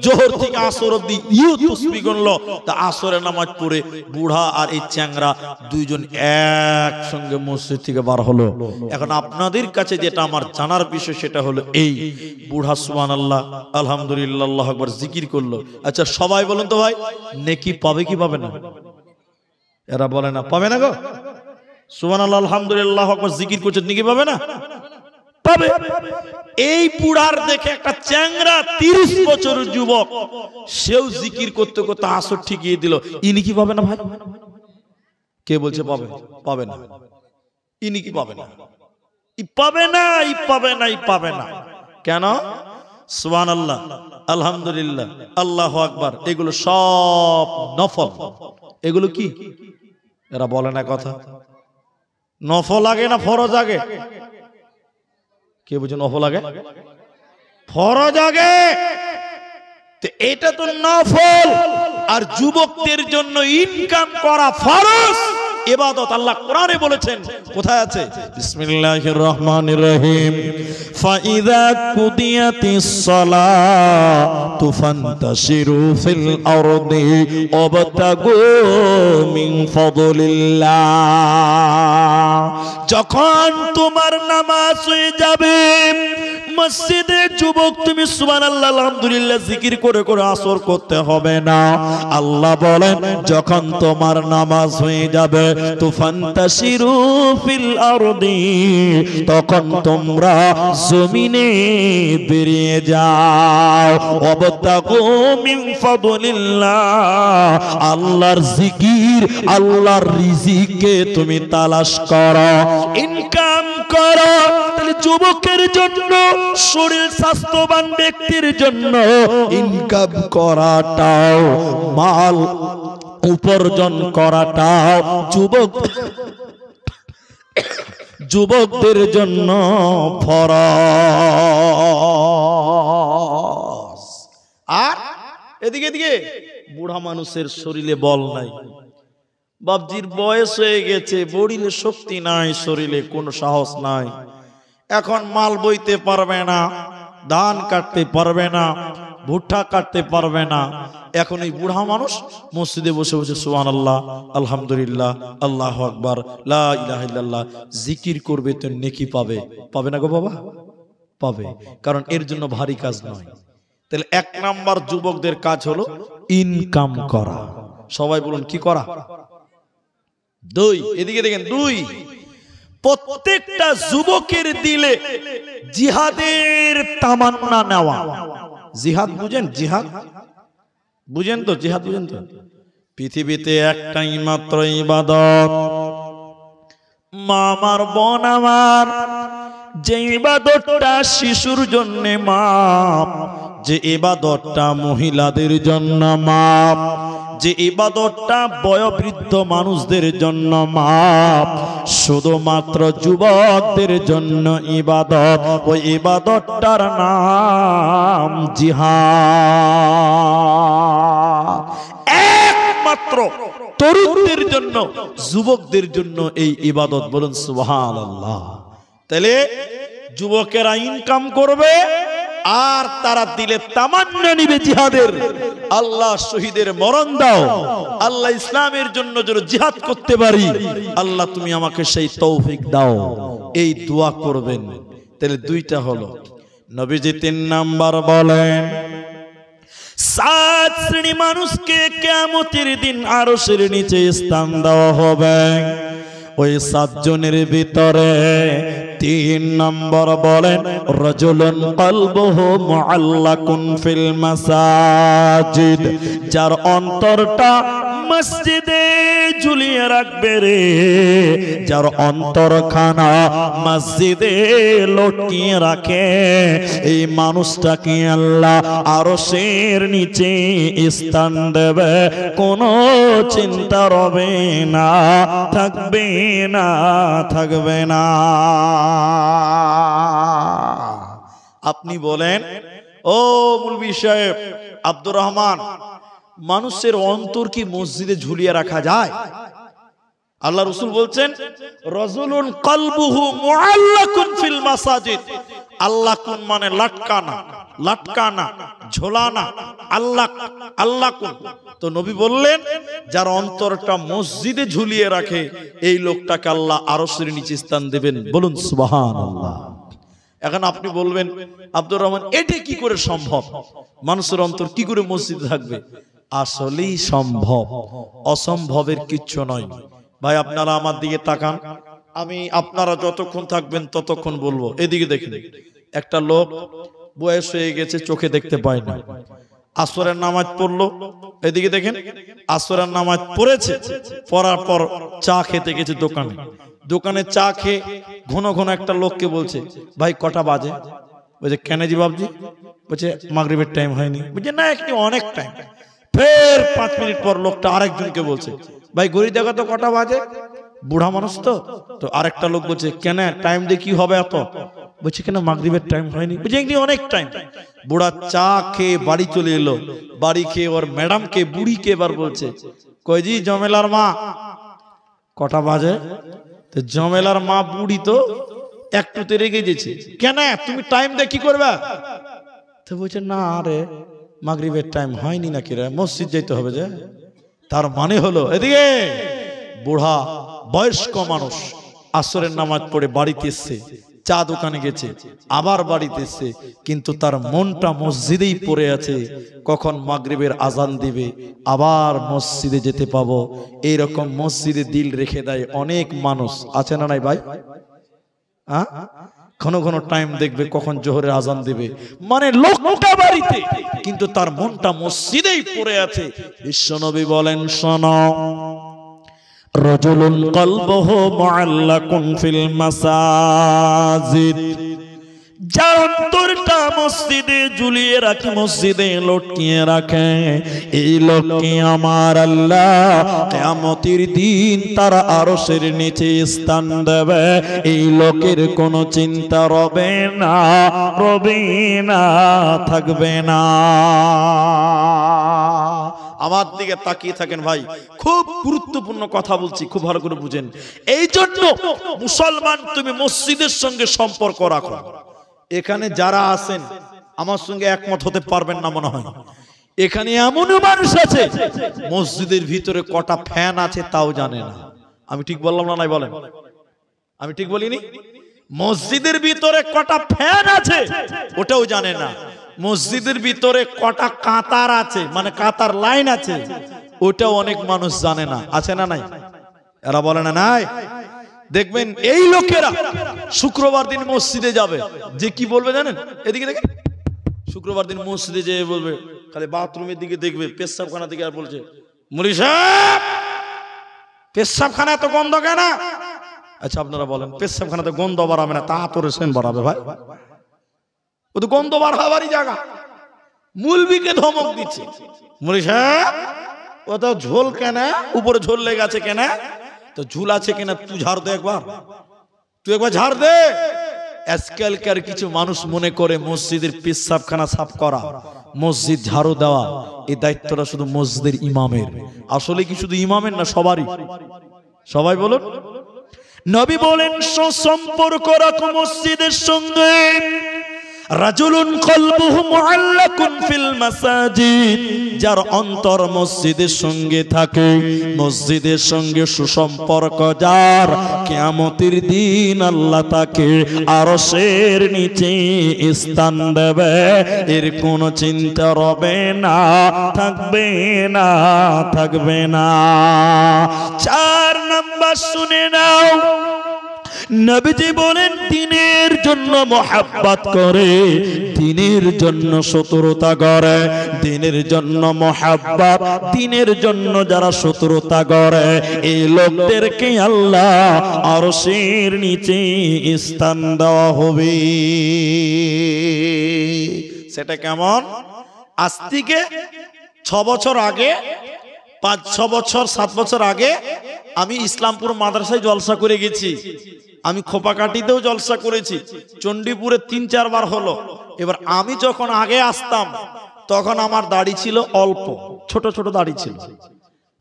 জোহর থেকে আসর অবধি ইও তসবিহ গুনলো। তা আসরের নামাজ পড়ে বুড়া আর এই চ্যাংরা দুইজন একসঙ্গে মসজিদ থেকে বার হলো। এখন আপনাদের কাছে যেটা আমার জানার বিষয় সেটা হলো এই, বুড়া সুবহানাল্লাহ আলহামদুলিল্লাহ আল্লাহু আকবার জিকির করলো। আচ্ছা সবাই বলুন তো ভাই, নেকি পাবে কি পাবে না? এরা বলে না পাবে না গো। সুবহানাল্লাহ আলহামদুলিল্লাহ আকবার জিকির করছে, নেকি পাবে না? পাবে। এই বুড়ার দেখে একটা চ্যাংরা 30 বছরের যুবক, সেও জিকির করতে করতে আসর ঠিকিয়ে দিল, ইনি কি পাবে না ভাই? কে বলছে পাবে? পাবে না। ইনি কি পাবে না? ই পাবে না, ই পাবে না, ই পাবে না। কেন? সুবহানাল্লাহ আলহামদুলিল্লাহ আল্লাহু আকবার এগুলো সব নফল। এগুলো কি? এরা বলে না কথা। নফল আগে না ফরজ আগে? কে বুঝে নফল আগে? ফরজ আগে। তো এটা তো নফল, আর যুবকদের জন্য ইনকাম করা ফরজ ইবাদত। আল্লাহ কোরআনে বলেছেন, কোথায় আছে? বিসমিল্লাহির রহমানির রহিম, ফাইযা কুদিয়াতিস সালাতু ফান্তাশিরু ফিল আরদি ওয়াবতাগু মিন ফাদলিল্লাহ। যখন তোমার নামাজ হয়ে যাবে, মসজিদে যুবক তুমি সুবহানাল্লাহ আলহামদুলিল্লাহ জিকির করে করে আসর করতে হবে না। আল্লাহ বলেন যখন তোমার নামাজ হয়ে যাবে তো ফান্তাশিরু ফিল আরদি, তখন তোমরা জমিনে বেরিয়ে যাও। ওয়াবতাগু মিন ফাদলিল্লাহ, আল্লাহর জিকির আল্লাহর রিজিককে তুমি তালাশ করো, ইনকাম করো। তাহলে যুবকের জন্য, শরীর স্বাস্থ্যবান ব্যক্তির জন্য ইনকাম করাটাও, মাল উপার্জন করাটাও যুবকদের জন্য ফরজ। আর এদিকে এদিকে বুড়া মানুষের শরীরে বল নাই, বাপজির বয়স হয়ে গেছে, বড়িলে শক্তি নাই, শরীরে কোনো সাহস নাই, এখন মাল বইতে পারবে না, ধান কাটতে পারবে না, ভুট্টা কাটতে পারবে না। এখন এই বুড়া মানুষ মসজিদে বসে বসে সুবহানাল্লাহ আলহামদুলিল্লাহ আল্লাহু আকবার লা ইলাহা ইল্লাল্লাহ জিকির করবে তো নেকি পাবে, পাবে না গো বাবা? পাবে, কারণ এর জন্য ভারী কাজ নয়। তাহলে এক নাম্বার যুবকদের কাজ হলো ইনকাম করা। সবাই বলুন কি করা? দুই, এদিকে দেখেন, দুই, প্রত্যেকটা যুবকের দিলে জিহাদের তামান্না নেওয়া। জিহাদ বুঝেন? জিহাদ বুঝেন তো? জিহাদ বুঝেন তো? পৃথিবীতে একটাই মাত্র ইবাদত, মা আমার, বোন আমার, যে ইবাদতটা শিশুর জন্য মাপ, যে ইবাদতটা মহিলাদের জন্য মাপ, যে ইবাদতটা বয়োবৃদ্ধ মানুষদের জন্য মাপ, শুধুমাত্র যুবকদের জন্য ইবাদত, ওই ইবাদতটার নাম জিহাদ। একমাত্র তরুণদের জন্য, যুবকদের জন্য এই ইবাদত। বলুন সুবহানাল্লাহ। তাহলে যুবকেরা ইনকাম করবে আর তারা দিলে তামান্না নিবে জিহাদের। আল্লাহ শহীদের মরণ দাও, আল্লাহ ইসলামের জন্য যেন জিহাদ করতে পারি, আল্লাহ তুমি আমাকে সেই তৌফিক দাও, এই দোয়া করবেন। তাহলে দুইটা হলো। নবীজি 3 নাম্বার বলেন 7 শ্রেণী মানুষকে কিয়ামতের দিন আরশের নিচে স্থান দেওয়া হবে। ওই 7 জনের ভিতরে 3 নম্বর বলেন রাজুলুন কলবুহু মুআল্লাকুন ফিল মাসাজিদ, যার অন্তরটা মসজিদে ঝুলিয়ে রাখবে রে, যার অন্তরখানা মসজিদে লটকিয়ে রাখে, এই মানুষটাকে আল্লাহ আরশের নিচে স্থান দেবে, কোনো চিন্তা রবে না, থাকবে না, থাকবে না। আপনি বলেন, ও মুলবি সাহেব আব্দুর রহমান, মানুষের অন্তর কি মসজিদে ঝুলিয়ে রাখা যায়? আল্লাহ রাসূল বলছেন রাজুলুন কলবুহু মুআল্লাকুন ফিল মাসাজিদ। আল্লাকুন মানে লটকানা, লটকানা, ঝোলানা, আল্লাহ, আল্লাকুন। তো নবী বললেন যার অন্তরটা মসজিদে ঝুলিয়ে রাখে, এই লোকটাকে আল্লাহ আরশের নিচে স্থান দেবেন। বলুন সুবহানাল্লাহ। এখন আপনি বলবেন আব্দুর রহমান, এটা কি করে সম্ভব? মানুষের অন্তর কি করে মসজিদে থাকবে? আসলেই সম্ভব, অসম্ভবের কিচ্ছু নয়। ভাই আপনারা আমার দিকে তাকান, আমি আপনারা যতক্ষণ থাকবেন ততক্ষণ বলবো। এদিকে দেখেন, একটা লোক বয়স হয়ে গেছে, চোখে দেখতে পায় না, আসরের নামাজ পড়লো। এদিকে দেখেন, আসরের নামাজ পড়েছে, পড়ার পর চা খেতে গেছে দোকানে, দোকানে চা খেয়ে ঘন ঘন একটা লোককে বলছে, ভাই কটা বাজে? বলছে কেন জি বাবজি? বলছে মাগরিবের টাইম হয়নি। বলছে না, একটু অনেক টাইম। ফের 5 মিনিট পর লোকটা আরেকজনকে বলছে, ভাই ঘড়ি দেখো তো কটা বাজে? বুড়া মানুষ তো। তো আরেকটা লোক বলছে কেন টাইম দিয়ে কি হবে এত? বলছে কেন মাগরিবের টাইম হয়নি? বলছে একটু অনেক টাইম। বুড়া চা খেয়ে বাড়ি চলে এলো, বাড়ি খেয়ে ওর ম্যাডামকে, বুড়িকে এবার বলছে, কই জি জমেলার মা কটা বাজে? তো জমেলার মা বুড়ি তো একটুতে রেগে গেছে, কেন তুমি টাইম দিয়ে কি করবে? তো বলছে না রে, মাগরিবের টাইম হয়নি নাকি রে, মসজিদ যেতে হবে যে। তার মানে হলো, এদিকে বুড়া বয়স্ক মানুষ আসরের নামাজ পড়ে বাড়িতে এসছে, চা দোকানে গেছে, আবার বাড়িতে এসে, কিন্তু তার মনটা মসজিদেই পড়ে আছে, কখন মাগরিবের আজান দিবে আবার মসজিদে যেতে পাবো। এইরকম মসজিদে দিল রেখে দেয় অনেক মানুষ, আছে না নাই ভাই? ঘন ঘন টাইম দেখবে কখন জোহরের আজান দিবে, মানে লোকটা বাড়িতে কিন্তু তার মনটা মসজিদেই পড়ে আছে। বিশ্বনবী বলেন, শোনো, রাজুলুন কলবুহু মুআল্লাকুন ফিল মাসাজিদ, যার অন্তরটা মসজিদে ঝুলিয়ে রাখে, মসজিদে লটকিয়ে রাখে, এই লোককে আমার আল্লাহ কিয়ামতের দিন তার আরশের নিচে স্থান দেবে। এই লোকের কোনো চিন্তা রবে না, থাকবে না। আমার দিকে তাকিয়ে থাকেন ভাই, খুব গুরুত্বপূর্ণ কথা বলছি, খুব ভালো করে বুঝেন। এই জন্য মুসলমান, তুমি মসজিদের সঙ্গে সম্পর্ক রাখো। এখানে যারা আছেন আমার সঙ্গে একমত হতে পারবেন না মনে হয়। এখানে এমন মানুষ আছে মসজিদের ভিতরে কটা ফ্যান আছে তাও জানে না। আমি ঠিক বললাম না? নাই বলেন, আমি ঠিক বলিনি? মসজিদের ভিতরে কটা ফ্যান আছে ওটাও জানে না। মসজিদের ভিতরে কটা কাতার আছে, মানে কাতার লাইন আছে, ওটাও অনেক মানুষ জানে না। আছে না নাই? এরা বলে না নাই? দেখবেন এই লোকেরা শুক্রবার দিন মসজিদে যাবে, যে কি বলবে জানেন? এদিকে দেখেন, শুক্রবার দিন মসজিদে যেয়ে বলবে, খালি বাথরুমের দিকে দেখবে, পেশাবখানা দিকে, আর বলছে, মুলি সাহেব পেশাবখানা এত গন্ধ কেন? আচ্ছা আপনারা বলেন, পেশাবখানাতে গন্ধ বাড়াবে না, তা তোর সেন বাড়াবে ভাই? ও তো গন্ধ বার হওয়ারই জায়গা। মুলবিকে ধমক দিচ্ছে, মুলি সাহেব ও তো ঝোল কেন, উপরে ঝোল লেগে আছে কেন? তো ঝুল আছে কিনা তুই ঝাড় দে একবার, তুই একবার ঝাড় দে। আজকালকার কিছু মানুষ মনে করে মসজিদের পেশাবখানা সাফ করা, মসজিদ ঝাড়ু দেওয়া, এই দায়িত্বটা শুধু মসজিদের ইমামের। আসলে কি শুধু ইমামের না, সবারই? সবাই বলুন। নবী বলেন, সুসম্পর্ক রাখো মসজিদের সঙ্গে। রাজুলুন কলবুহু মুআল্লাকুন ফিল মাসাজিদ, যার অন্তর মসজিদের সঙ্গে থাকে, মসজিদের সঙ্গে সুসম্পর্ক যার, কিয়ামতের দিন আল্লাহ তাকে আরশের নিচে স্থান দেবে। এর কোনো চিন্তা রবে না, থাকবে না। 4 নাম্বার শুনে নাও, নবীজি বলেন, দিনের জন্য মহব্বত করে, দিনের জন্য শত্রুতা করে, দিনের জন্য মহব্বত, দিনের জন্য যারা শত্রুতা করে, এই লোকদেরকে আল্লাহ আরশের নিচে স্থান দেওয়া হবে। সেটা কেমন? আজ থেকে 6 বছর আগে, 5-6 বছর 7 বছর আগে আমি ইসলামপুর মাদ্রাসায় জলসা করে গেছি। আমি খোপাকাটিতেও জলসা করেছি, চণ্ডীপুরে 3-4 বার হলো। এবার আমি যখন আগে আসতাম তখন আমার দাড়ি ছিল অল্প, ছোট ছোট দাড়ি ছিল,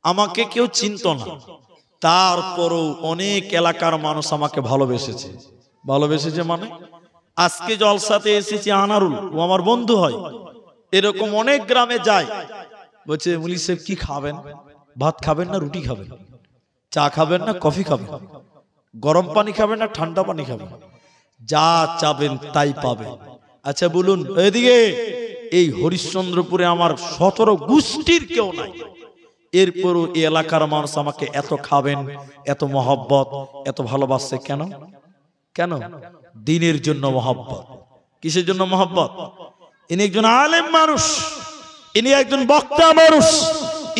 আমাকে কেউ চিনত না। তারপরও অনেক এলাকার মানুষ আমাকে ভালোবেসেছে মানে আজকে জলসাতে এসেছি, আনারুল ও আমার বন্ধু হয়, এরকম অনেক গ্রামে যায়, বলছে, মুলি সাহেব কি খাবেন? ভাত খাবেন না রুটি খাবেন? চা খাবেন না কফি খাবেন? গরম পানি খাবেন না ঠান্ডা পানি খাবেন? যা চাবেন তাই পাবেন। আচ্ছা বলুন, এদিকে এই হরিশ্চন্দ্রপুরে আমার 17 গোষ্ঠীর কেউ নাই, এরপরও এই এলাকার মানুষ আমাকে এত খাবেন, এত মহব্বত, এত ভালোবাসে কেন? দিনের জন্য মহব্বত। কিসের জন্য মহব্বত? ইনি একজন আলেম মানুষ, ইনি একজন বক্তা মানুষ,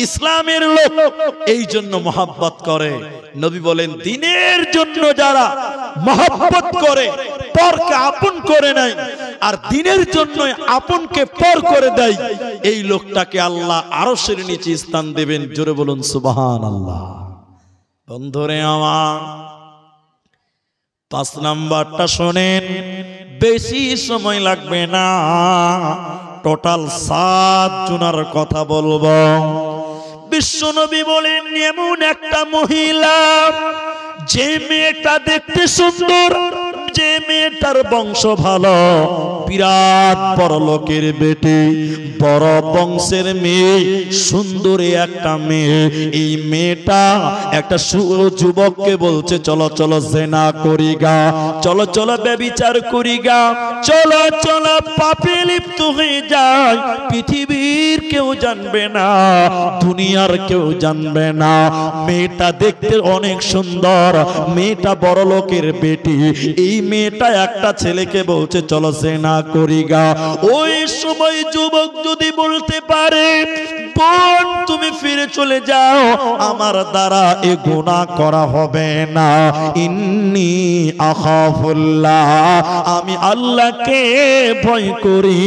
ইসলামের লোক, এই জন্য মহব্বত করে। নবী বলেন, দিনের জন্য যারা মহব্বত করে, পরকে আপন করে নেয়, আর দিনের জন্য আপনকে পর করে দেয়, এই লোকটাকে আল্লাহ আরশের নিচে স্থান দেবেন। জোরে বলুন সুবহানাল্লাহ। বন্ধুরে আমার, 5 নাম্বারটা শোনেন, বেশি সময় লাগবে না, টোটাল 7 জনের কথা বলবো। বিশ্বনবী বলেন, এমন একটা মহিলা, যে মেয়েটা দেখতে সুন্দর, যে মেয়েটার বংশ ভালো, বিরাট বড় লোকের বেটি, বড় বংশের মেয়ে, সুন্দরী একটা মেয়ে। এই মেয়েটা একটা যুবককে বলছে চলো চলো জেনা করি গা, চলো চলো ব্যভিচার করি গা, চলো চলো পাপে লিপ্ত হয়ে যায়, পৃথিবীর কেউ জানবে না, দুনিয়ার কেউ জানবে না। মেয়েটা দেখতে অনেক সুন্দর, মেয়েটা বড় লোকের বেটি। এই মেয়েটা একটা ছেলেকে বলছে চলো জেনা করি গা। ওই সময় যুবক যদি বলতে পারে বোন তুমি ফিরে চলে যাও, আমার দ্বারা এ গুনাহ করা হবে না, ইন্নী আখাফুল্লাহ, আমি আল্লাহকে ভয় করি,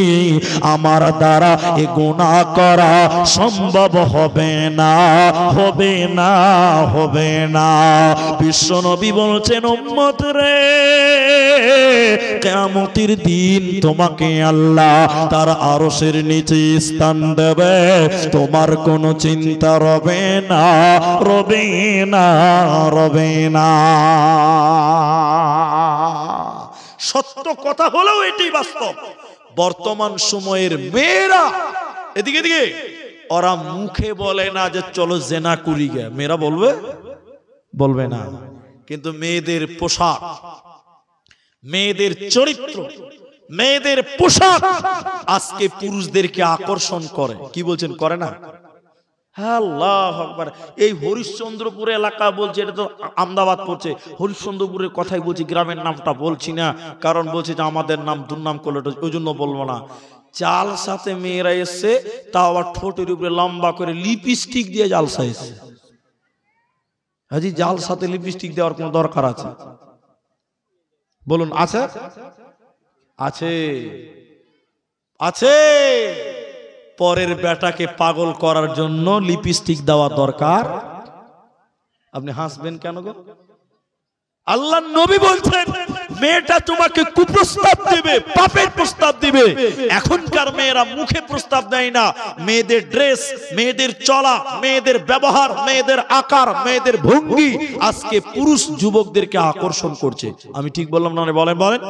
আমার দ্বারা এ গুনাহ করা সম্ভব হবে না, হবে না, হবে না। বিশ্বনবী বলছেন উম্মত রে, কিয়ামতের দিন তোমাকে আল্লাহ তার আরশের নিচে স্থান দেবে, তোমার কোনো চিন্তা রবে না, রবে না, রবে না। সত্য কথা হলেও এটি বাস্তব। বর্তমান সময়ের মেয়েরা এদিকে এদিকে ওরা মুখে বলে না যে চলো জেনা করি গে, মেয়েরা বলবে, বলবে না, কিন্তু মেয়েদের পোশাক, মেয়েদের চরিত্র, মেয়েদের পোশাক আজকে পুরুষদেরকে আকর্ষণ করে। কি বলছেন, করে না? আল্লাহু আকবার। এই হরিশ্চন্দ্রপুর এলাকা বলছে, এটা তো আহমেদাবাদ পড়ছে, হরিশ্চন্দ্রপুরের কথাই বলছি, গ্রামের নামটা বলছি না, কারণ বলছে যে আমাদের নাম দুর্নাম করলে ওই জন্য বলবো না। জাল সাথে মেয়েরা এসছে, তাও আবার ঠোঁটের উপরে লম্বা করে লিপস্টিক দিয়ে জালসা এসছে। হাজি জাল সাথে লিপস্টিক দেওয়ার কোনো দরকার আছে? বলুন আছে? আছে, আছে। পরের বেটাকে পাগল করার জন্য লিপস্টিক দেওয়া দরকার। আপনি হাসবেন কেন গো? আল্লাহ নবী বলছেন মেয়েটা তোমাকে কুপ্রস্তাব দিবে, পাপের প্রস্তাব দিবে। এখনকার মেয়েরা মুখে প্রস্তাব দেয় না, মেয়েদের ড্রেস, মেয়েদের চলা, মেয়েদের ব্যবহার, মেয়েদের আকার, মেয়েদের ভঙ্গি আজকে পুরুষ যুবকদেরকে আকর্ষণ করছে। আমি ঠিক বললাম না? বলেন বলেন।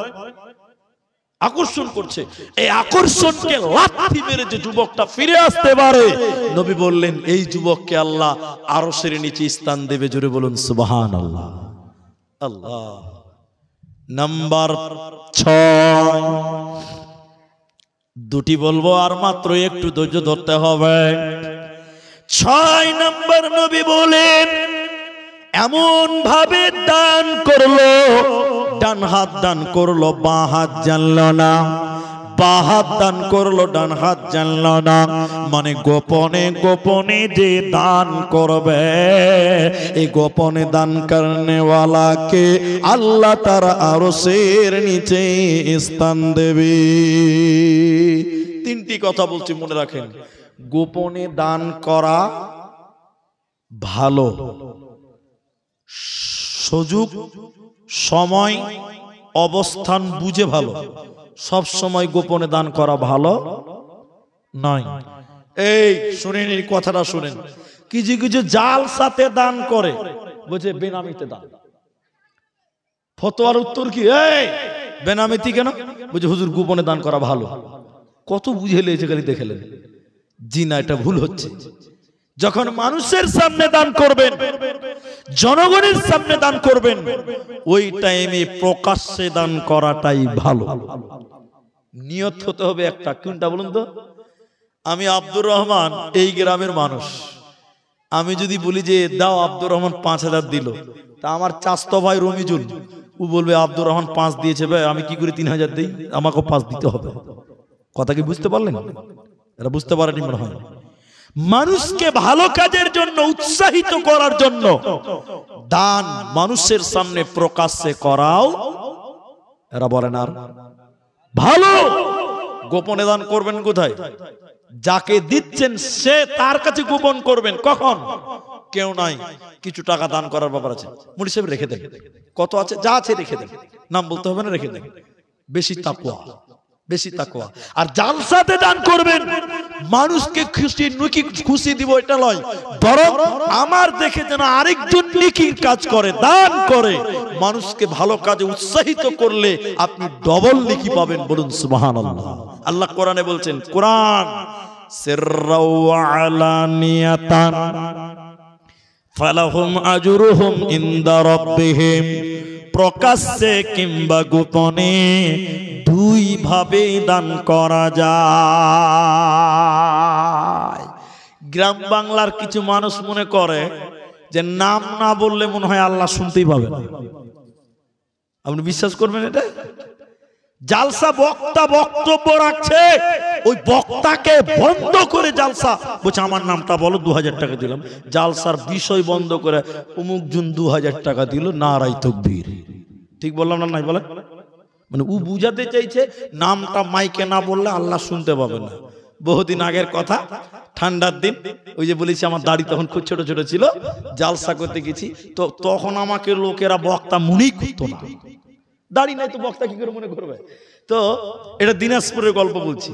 আকর্ষণ করছে। এই আকর্ষণকে লাথি মেরে যে যুবকটা ফিরে আসতে পারে, নবী বললেন এই যুবককে আল্লাহ আরশের নিচে স্থান দেবে। জোরে বলুন সুবহানাল্লাহ। আল্লাহ। নাম্বার 6, দুটি বলবো আর মাত্র একটু ধৈর্য ধরতে হবে। 6 নম্বর নবী বলেন এমন ভাবে দান করলো, ডান হাত দান করলো, বাঁ হাত জানলো না, বাঁ হাত দান করলো, ডান হাত জানলো না। মানে গোপনে গোপনে যে দান করবে, এই গোপনে দান করনেওয়ালাকে আল্লাহ তার আরশের নিচে স্থান দেবে। 3টি কথা বলছি, মনে রাখেন। গোপনে দান করা ভালো, সুযোগ সময় অবস্থান বুঝে ভালো, সব সময় গোপনে দান করা ভালো নয়। এই শুনেন, এই কথাটা শুনেন। কিছু কিছু জাল সাথে দান করে, বলছে বেনামিতে দান। ফতোয়ার উত্তর কি? এই বেনামিতি কেন? বলছে হুজুর গোপনে দান করা ভালো। কত বুঝে লেছে, খালি দেখলেন। জি না, এটা ভুল হচ্ছে। যখন মানুষের সামনে দান করবেন, জনগণের সামনে দান করবেন, ওই টাইমে প্রকাশ্যে দান করাটাই ভালো। নিয়ত হতে হবে একটা। কোনটা বলুন তো? আমি আব্দুর রহমান, এই গ্রামের মানুষ। আমি যদি বলি যে দাও, আব্দুর রহমান 5000 দিল, তা আমার চাস্তো ভাই রমিজুল ও বলবে আব্দুর রহমান 5 দিয়েছে, ভাই আমি কি করে 3000 দিই? আমাকে 5 দিতে হবে। কথা কি বুঝতে পারলেন? এরা বুঝতে পারেনি মনে হয়। মানুষকে ভালো কাজের জন্য উৎসাহিত করার জন্য দান মানুষের সামনে প্রকাশ্যে করাও, এরা বলেন আর ভালো। গোপনে দান করবেন কোথায়? যাকে দিচ্ছেন সে তার কাছে গোপন করবেন। কখন? কেউ নাই, কিছু টাকা দান করার ব্যাপার আছে, মুড়ি সাহেব রেখে দেন। কত আছে? যা আছে রেখে দেন, নাম বলতে হবে না, রেখে দেন। বেশি তাকওয়া, বেশি তাকওয়া। আর জালসাতে দান করবেন, মানুষকে খুশি দিব এটা নয়, বরং আমার দেখে যেন আরেকজন নেকির কাজ করে, দান করে, মানুষকে ভালো কাজে উৎসাহিত করলে আপনি ডবল নেকি পাবেন। বলুন সুবহানাল্লাহ। আল্লাহ কোরআনে বলছেন, কোরআন সিররাও ওয়া আলানিয়াতান ফালাহুম আজরুহুম ইনদা রাব্বিহিম, প্রকাশ্যে কিংবা গোপনে দুই ভাবে দান করা যায়। গ্রাম বাংলার কিছু মানুষ মনে করে যে নাম না বললে মনে হয় আল্লাহ শুনতেই পাবে না। আপনি বিশ্বাস করবেন এটা? জালসা বক্তা বক্তব্য রাখছে, ওই বক্তাকে বন্ধ করে জালসা বলছে আমার নামটা বলো, 2000 টাকা দিলাম। জালসার বিষয় বন্ধ করে অমুক জন 2000 টাকা দিল, নারাই তাকবীর। ঠিক বললাম না? নাই বলে মানে ও বুঝাতে চাইছে নামটা মাইকে না বললে আল্লাহ শুনতে পাবে না। বহুদিন আগের কথা, ঠান্ডার দিন, ওই যে বলেছি আমার দাড়ি তখন খুব ছোট ছোট ছিল, জালসা করতে গেছি, তো তখন আমাকে লোকেরা বক্তা মনেই করতো না। দাড়ি নাই তো বক্তা কি করে মনে করবে? তো এটা দিনাজপুরের গল্প বলছি।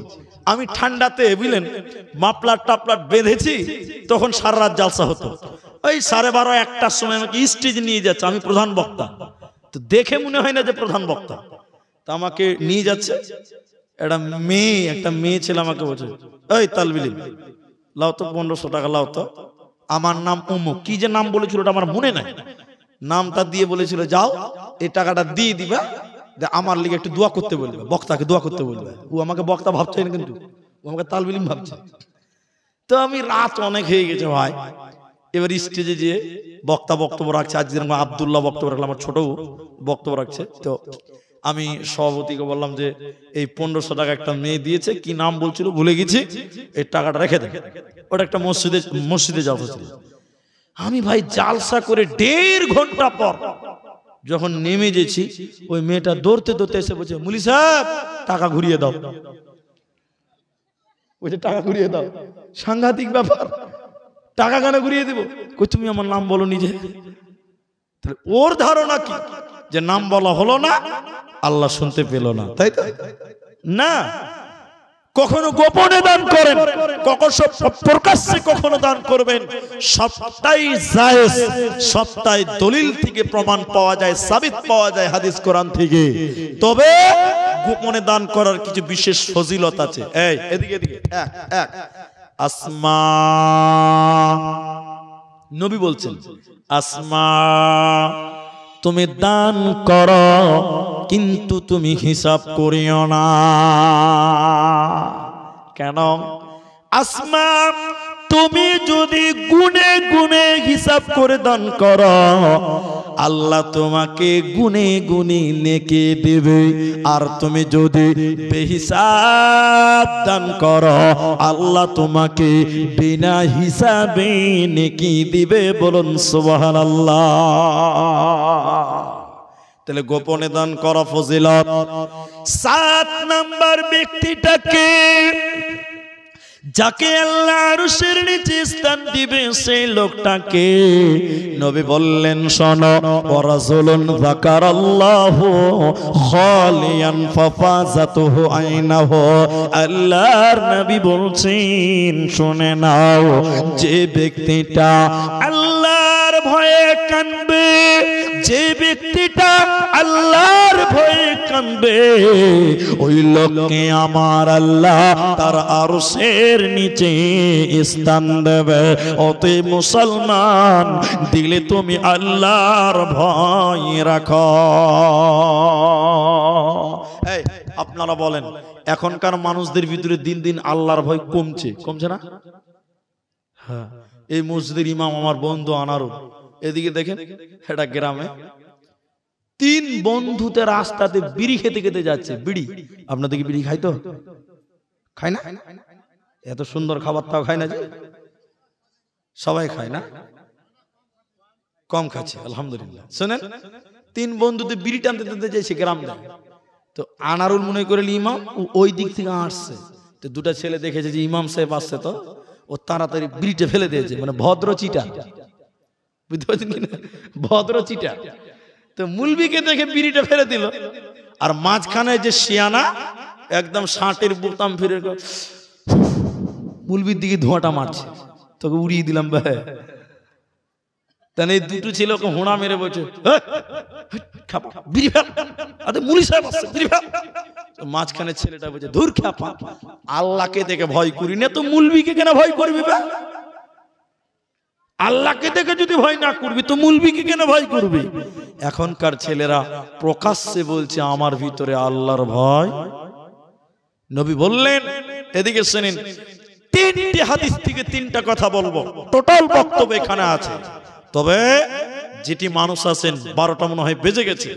আমি ঠান্ডাতে বুঝলেন মাপলার টাপলার বেঁধেছি, তখন সারা রাত জালসা হতো। ওই 12:30 1টার সময় আমাকে স্টেজ নিয়ে যাচ্ছে, আমি প্রধান বক্তা। তো দেখে মনে হয় না যে প্রধান বক্তা, তা আমাকে নিয়ে যাচ্ছে। একটা মেয়ে ছেলে আমাকে বলছে, এই তালবিলি লাও তো 1500 টাকা লাও তো, আমার নাম অমুক, কি যে নাম বলেছিল ওটা আমার মনে নাই, নামটা দিয়ে বলেছিল যাও এই টাকাটা দিয়ে দিবা, আমার লিগে একটু দোয়া করতে বলবে, বক্তাকে দোয়া করতে বলবে। ও আমাকে বক্তা ভাবছে না, কিন্তু ও আমাকে তালবিলিম ভাবছে। তো আমি রাত অনেক হয়ে গেছে ভাই, এবার স্টেজে যেয়ে বক্তা বক্তব্য রাখছে। আজ যেরকম আব্দুল্লাহ বক্তব্য রাখলাম, আমার ছোট বক্তব্য রাখছে। তো আমি সভাপতিকে বললাম যে এই 1500 টাকা একটা মেয়ে দিয়েছে, কি নাম বলছিল ভুলে গেছি, এই টাকাটা রেখে দেন। ওটা একটা মসজিদে জালসা ছিল। আমি ভাই জালসা করে 1.5 ঘন্টা পর যখন নেমে গেছি, ওই মেয়েটা দৌড়তে দৌড়তে এসে বলছে, মুলি সাহেব টাকা ঘুরিয়ে দাও। বলছে টাকা ঘুরিয়ে দাও, সাংঘাতিক ব্যাপার, টাকা কেন ঘুরিয়ে দিব? কই তুমি আমার নাম বলো নিজে। তাহলে ওর ধারণা কি যে নাম বলা হলো না, আল্লাহ শুনতে পেল না, তাই তো না। কখনো গোপনে দান করেন, কখনো প্রকাশ্যে কখনো দান করবেন, সবটাই জায়েজ, সবটাই দলিল থেকে প্রমাণ পাওয়া যায়, সাবিত পাওয়া যায় হাদিস কোরআন থেকে। তবে গোপনে দান করার কিছু বিশেষ ফজিলত আছে। এই এদিকে এক আসমা নবী বলছেন, আসমা তুমি দান করো কিন্তু তুমি হিসাব করিও না। কেন? আসমা তুমি যদি গুনে গুনে হিসাব করে দান করো, আল্লাহ তোমাকে গুনে গুনে নেকি দেবে। আর তুমি যদি বেহিসাব দান করো, আল্লাহ তোমাকে বিনা হিসাবে নেকি দিবে। বলুন সুবহানাল্লাহ। তাহলে গোপনে দান করা ফজিলত। 7 নাম্বার ব্যক্তিটাকে যাকে আল্লাহ আরশের নিচে স্থান দিবে, সেই লোকটাকে নবী বললেন, শোনো, ওয়ারাজুলুন যাকারাল্লাহু খালিয়ান ফাফাজাতুহু আইনাহু। আল্লাহর নবী বলছেন, শুনে নাও, যে ব্যক্তিটা আল্লাহর ভয়ে কাঁদবে, যে ব্যক্তিটা আল্লাহর ভয়ে কাঁদবে, ওই লোককে আমার আল্লাহ তার আরশের নিচে স্থান দেবে। অতে মুসলমান, দিলে তুমি আল্লাহর ভয় রাখো। এই আপনারা বলেন, এখনকার মানুষদের ভিতরে দিন দিন আল্লাহর ভয় কমছে না? হ্যাঁ, এই মসজিদের ইমাম আমার বন্ধু আনারুল, এদিকে দেখেন, এটা গ্রামে 3 বন্ধুতে রাস্তাতে বিড়ি খেতে খেতে যাচ্ছে। বিড়ি, আপনাদের কি বিড়ি খাই? তো খায় না? এত সুন্দর খাবার তাও খায় না? যে সবাই খায় না, কম খাচ্ছে আলহামদুলিল্লাহ। শোনেন, 3 বন্ধুতে বিড়ি টানতে টানতে যাচ্ছে গ্রাম দেয়। তো আনারুল মনে করে ইমাম, ওই দিক থেকে আসছে। তো 2টা ছেলে দেখেছে যে ইমাম সাহেব আসছে, তো ও তাড়াতাড়ি বিড়িটা ফেলে দিয়েছে, মানে ভদ্র চিটা, বুঝতে পারছেন কিনা? ভদ্র চিটা। তো মুলবিকে দেখে বিড়িটা ফেলে দিল, আর মাঝখানে যে শিয়ানা একদম 60-এর বোতাম ফিরে মুলবির দিকে ধোঁয়াটা মারছে, তোকে উড়িয়ে দিলাম ভাই। তাহলে এই দুটো ছেলেকে হোঁড়া মেরে বলছে বিড়ি ফেল, মুলি সাহেব আসছে, বিড়ি ফেল। মাঝখানে ছেলেটা বলছে ধুর খ্যাপা, আল্লাহকে দেখে ভয় করি না তো মুলবিকে কেন ভয় করবি? আল্লাহকে দেখে যদি ভয় না করবি তো মুলবিকে কেন ভয় করবি? এখনকার ছেলেরা প্রকাশ্যে বলছে আমার ভিতরে আল্লাহর ভয়। নবী বললেন, এদিকে শুনেন, তিনটি হাদিস থেকে তিনটা কথা বলবো, টোটাল বক্তব্য এখানে আছে। তবে যেটি মানুষ আছেন 12টা মনে হয় বেজে গেছে,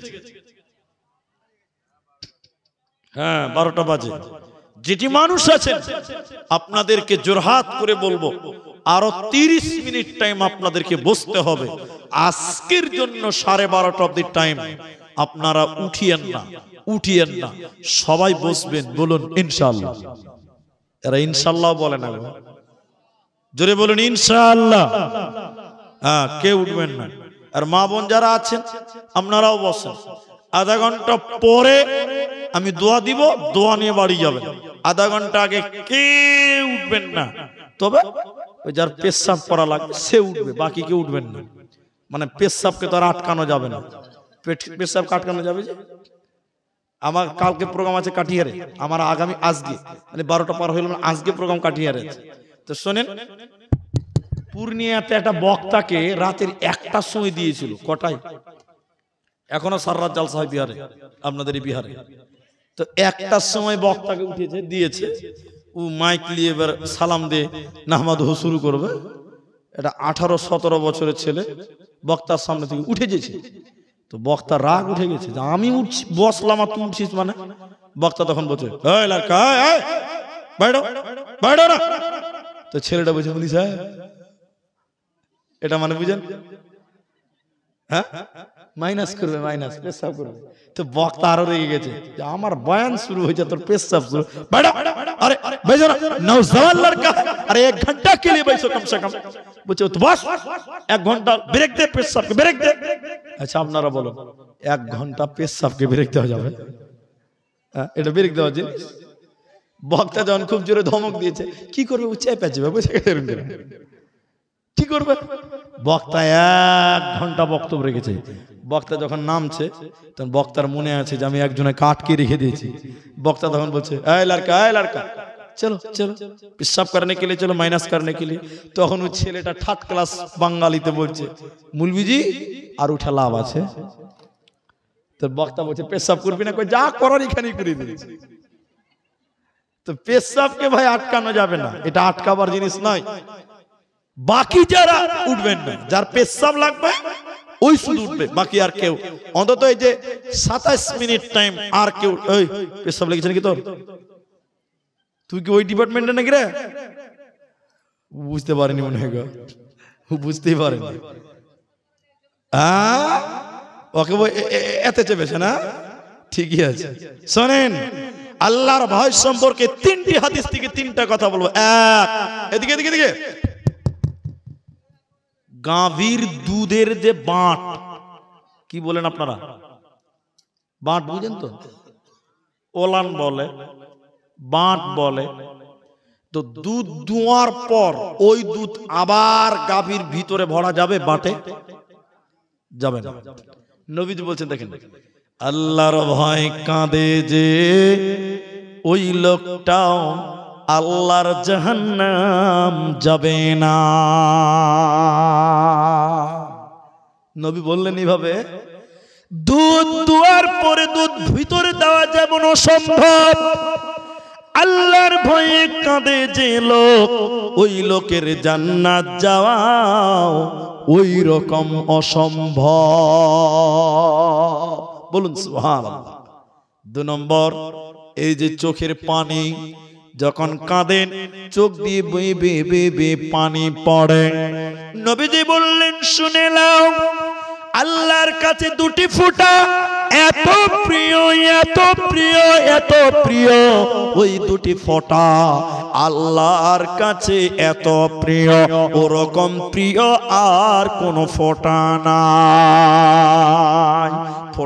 হ্যাঁ 12টা বাজে। যেটি মানুষ আছেন আপনাদেরকে জোরহাত করে বলবো, আরো 30 মিনিট টাইম আপনাদেরকে বসতে হবে। আজকের জন্য 12:30 অব্দি টাইম। আপনারা উঠিয়েন না, সবাই বসবেন। বলুন ইনশাআল্লাহ। এরা ইনশাআল্লাহ বলে না, জোরে বলুন ইনশাআল্লাহ। হ্যাঁ, কেউ উঠবেন না। আর মা বোন যারা আছেন আপনারাও বসেন। আধা ঘন্টা পরে আমি দোয়া দিব, দোয়া নিয়ে বাড়ি যাবেন। আধা ঘন্টা আগে কেউ উঠবেন না। তবে ওই যার পেশাব করা লাগবে সে উঠবে, বাকি কেউ উঠবেন না। মানে পেশাবকে তো আর আটকানো যাবে না। পেশাব আটকানো যাবে যে? আমার কালকে প্রোগ্রাম আছে কাটিয়ারে, আমার আগামী আজকে মানে 12টা পার হইল, আজকে প্রোগ্রাম কাটিয়ারে আছে। তো শোনেন, পূর্ণিয়াতে একটা বক্তাকে রাতের 1টার সময় দিয়েছিল। কটায়? এখনো সারা রাত জালসা হয় বিহারে, আপনাদের এই বিহারে। তো 1টার সময় বক্তাকে উঠেছে, দিয়েছে। ও মাইক নিয়ে এবার সালাম দিয়ে নাহমাদ হু শুরু করবে। এটা 18-17 বছরের ছেলে বক্তার সামনে থেকে উঠে গেছে। তো বক্তা রাগ উঠে গেছে, আমি উঠছি, বসলাম আর তুই উঠছিস মানে? বক্তা তখন বলছে তো ছেলেটা বলছে বলি স্যার, এটা মানে বুঝেন? হ্যাঁ, মাইনাস করবে, মাইনাস পেশাব করবে। তো বক্তা আরো রেগে গেছে, আমার বয়ান শুরু হয়েছে তোর পেশাব শুরু। अरे बैठो ना, नौजवान लड़का, अरे 1 घंटा के लिए बैठो कम से कम। বলছে তো বস, 1 ঘন্টা ব্রেক দে, পেশাবকে ব্রেক দে। আচ্ছা আপনারা বলো, 1 ঘন্টা পেশাবকে ব্রেক দেওয়া যাবে? এটা ব্রেক দেওয়া জিনিস? বক্তা যখন খুব জোরে ধমক দিয়েছে, কি করবে? ও চেপে যাবে, বুঝে গেলেন? কি করবে? বক্তা 1 ঘন্টা বক্তব্য রেখেছে। বক্তা যখন নামছে তখন বক্তার মনে আছে যে আমি একজনে কাটকে রেখে দিয়েছি। বক্তা তখন বলছে এই লড়কা চলো চলো পেশাব করনে কে লিয়ে চলো, মাইনাস করনে কে লিয়ে। তখন ওই ছেলেটা 3rd ক্লাস বাঙালিতে বলছে মুলবিজি আর উঠা লাভ আছে? তো বক্তা বলছে পেশাব করবি না? কই যা করার এখানেই করে দিয়েছি। তো পেশাবকে ভাই আটকানো যাবে না, এটা আটকাবার জিনিস নয়। বাকি যারা উঠবেন না, যার পেশাব লাগবে ওই শুধু উঠবে, বাকি আর কেউ। অন্তত এই যে 27 মিনিট টাইম আর কেউ। ওই পেশাব লেগেছে নাকি তোর? তুই কি ওই ডিপার্টমেন্টে নাকি রে? বুঝতে পারিনি মনে হয়, বুঝতেই পারেনি। ওকে এতে চেপেছে না? ঠিকই আছে। শোনেন, আল্লাহর ভয় সম্পর্কে 3টি হাদিস থেকে 3টা কথা বলবো। এদিকে এদিকে এদিকে, গাভীর দুধের যে বাঁট, কি বলেন আপনারা? বাঁট বুঝেন তো? ওলান বলে, বাঁট বলে। তো দুধ দুয়ার পর ওই দুধ আবার গাভীর ভিতরে ভরা যাবে? বাঁটে যাবে না। নবীজি বলছেন, দেখেন, আল্লাহর ভয় কাঁদে যে ওই লোকটাও আল্লাহর জাহান্নাম যাবে না। নবী বললেন এইভাবে, দুধ দুয়ার পরে দুধ ভিতরে দেওয়া যেমন অসম্ভব, আল্লাহর ভয়ে কাঁদে যে লোক ওই লোকের জান্নাত যাওয়াও ওই রকম অসম্ভব। বলুন সুবহানাল্লাহ। 2 নম্বর, এই যে চোখের পানি, যখন কাঁদেন চোখ দিয়ে বেয়ে বেয়ে পানি পড়ে। নবীজি বললেন শুনে নাও, আল্লাহর কাছে 2টি ফোঁটা এত প্রিয়, এত প্রিয়, এত প্রিয়, ওই 2টি ফোঁটা আল্লাহর কাছে এত প্রিয়, ওরকম প্রিয় আর কোন ফোঁটা নাই।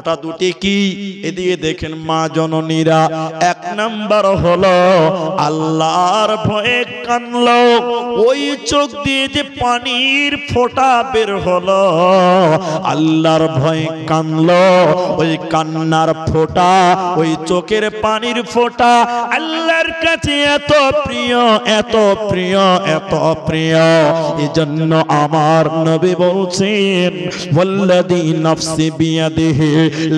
ফোঁটা দুটি কি? এদিকে দেখেন মা জননীরা, এক নাম্বার হলো আল্লাহর ভয়ে কানলো, ওই চোখ দিয়ে যে পানির ফোঁটা বের হলো, আল্লাহর ভয়ে কানলো, ওই কান্নার ফোঁটা, ওই চোখের পানির ফোঁটা আল্লাহর কাছে এত প্রিয়, এত প্রিয়, এত প্রিয়। এজন্য আমার নবী বলছেন, ওয়াল্লাযী নাফসি বিয়াদিহি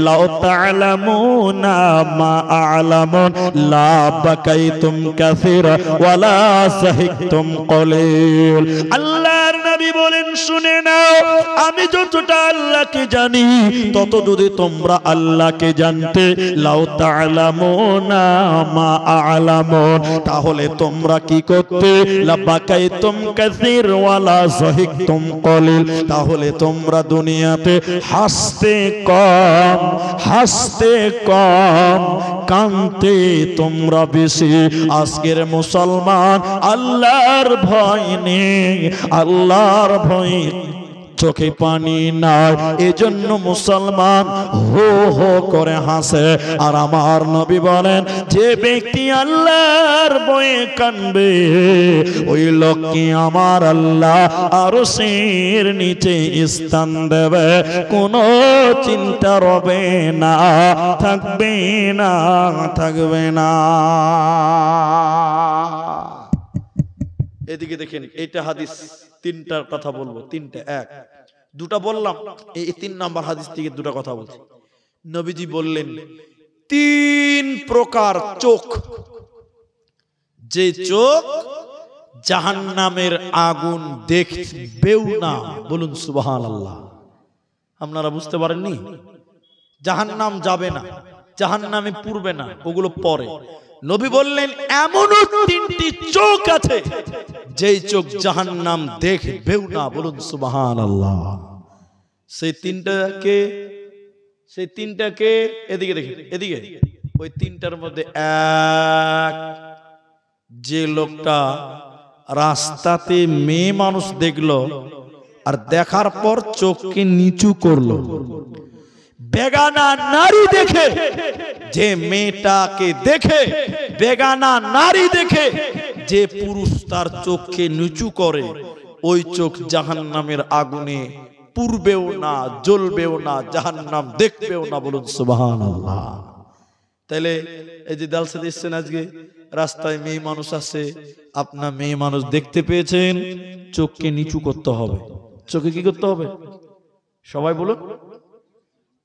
লাউ তা'লামুনা মা আ'লামু লা বাকাইতুম কাসীরা ওয়ালা সাহিকতুম কলিল। আল্লাহর নবী বলেন, শুনে নাও, আমি যতটা আল্লাহকে জানি তত যদি তোমরা আল্লাহকে জানতে, লাউ তা'লামুনা মা আ'লামু, তাহলে তোমরা কি করতে? লা বাকাইতুম কাসীর ওয়ালা সাহিকতুম কলিল, তাহলে তোমরা দুনিয়াতে হাসতে কম, হাসতে কম, কাঁদতে তোমরা বেশি। আজকের মুসলমান আল্লাহর ভয় নেই, আল্লাহর ভয় চোখে পানি নাই, এজন্য মুসলমান হো হো করে হাসে। আর আমার নবী বলেন, যে ব্যক্তি আল্লাহর ভয়ে কাঁদবে, ওই লোককে আমার আল্লাহ আরশের নিচে স্থান দেবে, কোনো চিন্তা রবে না, থাকবে না, থাকবে না। এদিকে দেখেন, এইটা হাদিস, তিনটার কথা বলবো, তিনটা, এক দুটা বললাম, এই 3 নাম্বার হাদিস থেকে দুটা কথা বলছি। নবীজি বললেন 3 প্রকার চোখ, যে চোখ জাহান্নামের আগুন দেখবেও না। বলুন সুবহানাল্লাহ। আপনারা বুঝতে পারেননি? জাহান্নাম যাবে না, জাহান্নামে পুরবে না, ওগুলো পরে। নবী বললেন এমনও 3টি চোখ আছে যেই চোখ জাহান্নাম দেখবেও না। বলুন সুবহানাল্লাহ। সেই তিনটাকে এদিকে দেখেন, এদিকে ওই 3টার মধ্যে এক, যে লোকটা রাস্তাতে মেয়ে মানুষ দেখলো আর দেখার পর চোখকে নিচু করলো, বেগানা নারী দেখে, যে মেয়েটাকে দেখে বেগানা নারী দেখে যে পুরুষ তার চোখকে নিচু করে, ওই চোখ জাহান্নামের আগুনে পুড়বেও না, জ্বলবেও না, জাহান্নাম দেখবেও না। বলুন সুবহানাল্লাহ। তাহলে এই যে জালসাতে এসেছেন আজকে, রাস্তায় মেয়ে মানুষ আছে, আপনার মেয়ে মানুষ দেখতে পেয়েছেন, চোখকে নিচু করতে হবে। চোখে কি করতে হবে সবাই বলুন?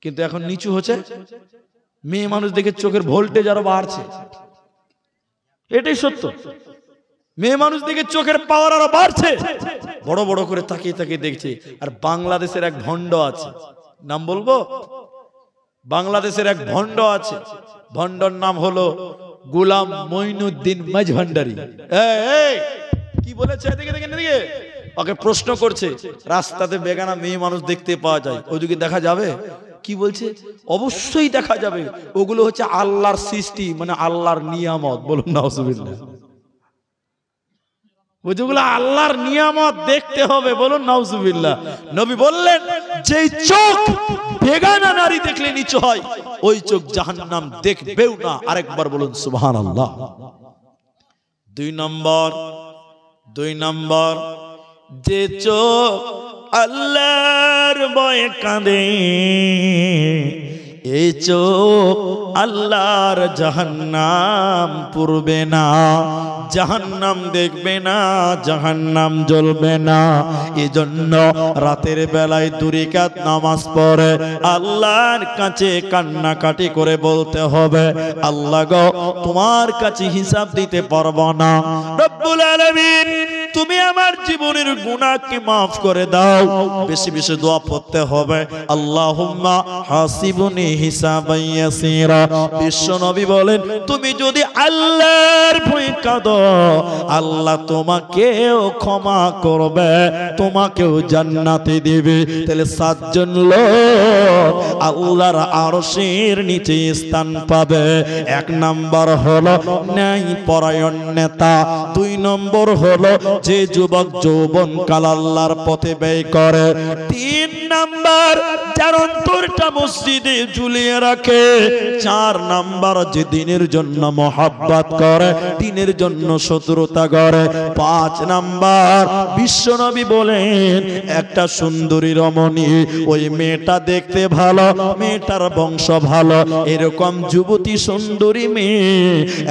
কিন্তু এখন নিচু হচ্ছে, মেয়ে মানুষ দেখে চোখের ভোল্টেজ আরো বাড়ছে, এটাই সত্য। মেয়ে মানুষ দেখে চোখের পাওয়ার আরো বাড়ছে, বড় বড় করে তাকিয়ে তাকিয়ে দেখছে। আর বাংলাদেশের এক ভণ্ড আছে, নাম বলবো? বাংলাদেশের এক ভণ্ড আছে, ভণ্ডর নাম হলো গোলাম মঈনুদ্দিন মাঝভান্ডারী। কি বলেছে? এদিকে দেখেন, এদিকে ওকে প্রশ্ন করছে, রাস্তাতে বেগানা মেয়ে মানুষ দেখতে পাওয়া যায়, ওদিকে দেখা যাবে? কি বলছে? অবশ্যই দেখা যাবে, ওগুলো হচ্ছে আল্লাহর সৃষ্টি, মানে আল্লাহর নিয়ামত। বলুন নাউজুবিল্লাহ। ওগুলো আল্লাহর নিয়ামত, দেখতে হবে। বলুন নাউজুবিল্লাহ। নবী বললেন, যেই চোখ বেগানা নারী দেখলে নিচু হয়, ওই চোখ জাহান্নাম দেখবেও না। আরেকবার বলুন সুবহানাল্লাহ। 2 নম্বর, যে চোখ আল্লাহর ভয়ে কাঁদে, এই চোখ আল্লাহর জাহান্নাম পুরবে না, জাহান্নাম দেখবে না, জাহান্নাম জ্বলবে না। এজন্য রাতের বেলায় 2 রাকাত নামাজ পড়ে আল্লাহর কাছে কান্নাকাটি করে বলতে হবে, আল্লাহ গো, তোমার কাছে হিসাব দিতে পারবো না, রব্বুল আলামিন তুমি আমার জীবনের গুনাহকে মাফ করে দাও। বেশি বেশি দোয়া পড়তে হবে, আল্লাহুম্মা হাসিবুনি হিসাবান ইয়াসীরা। বিশ্ব নবী বলেন, তুমি যদি আল্লাহর ভয়ে কাঁদো, আল্লাহ তোমাকেও ক্ষমা করবে, তোমাকেও জান্নাতে দিবে। তাহলে 7 জন লোক আল্লাহর আরশের নিচে স্থান পাবে। 1 নাম্বার হলো ন্যায় পরায়ণ নেতা, 2 নম্বর হলো যে যুবক যৌবন কাল আল্লাহর পথে ব্যয় করে, 3 নাম্বার যার অন্তরটা মসজিদে ঝুলিয়ে রাখে। 4 নাম্বার যে দিনের জন্য মহব্বত করে, দিনের জন্য শত্রুতা করে। 5 নাম্বার বিশ্বনবী বলেন একটা সুন্দরী রমণী, ওই মেয়েটা দেখতে ভালো, মেয়েটার বংশ ভালো, এরকম যুবতী সুন্দরী মেয়ে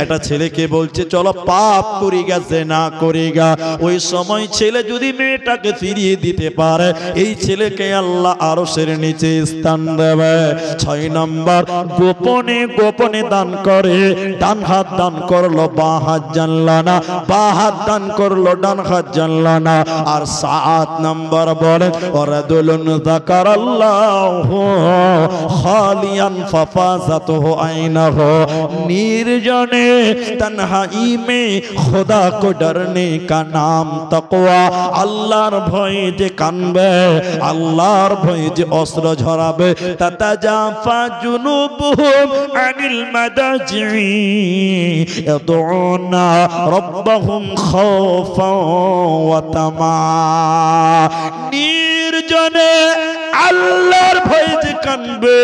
একটা ছেলেকে বলছে চলো পাপ করি গা, জিনা করি গা। ওই সময় ছেলে যদি মেয়েটাকে ফিরিয়ে দিতে পারে, এই ছেলেকে আল্লাহ আরশের নিচে স্থান দেবে। 6 নাম্বার গোপনে গোপনে দান করে। ডান হাত দান করলো, বাঁ হাত জানলা না, বাঁ হাত দান করলো, ডান হাত জানলা না। আর 7 নাম্বার বলে ওয়ারাদুলুন যাকারাল্লাহু খালিয়ান ফাফাযাতুহু আইনাহু, निर्जने तन्हाई में खुदा को डरने का नाम तकवा। আল্লাহর ভয়ে যে কানবে, আল্লাহর ভয়ে যে অস্ত্র ঝরাবে, তাতাজাফা জুনুবুহুম আনিল মাদাজি ইয়াদউনা রাব্বাহুম খাওফান ওয়া তামা। নির্জনে আল্লাহর ভয়ে যে কানবে,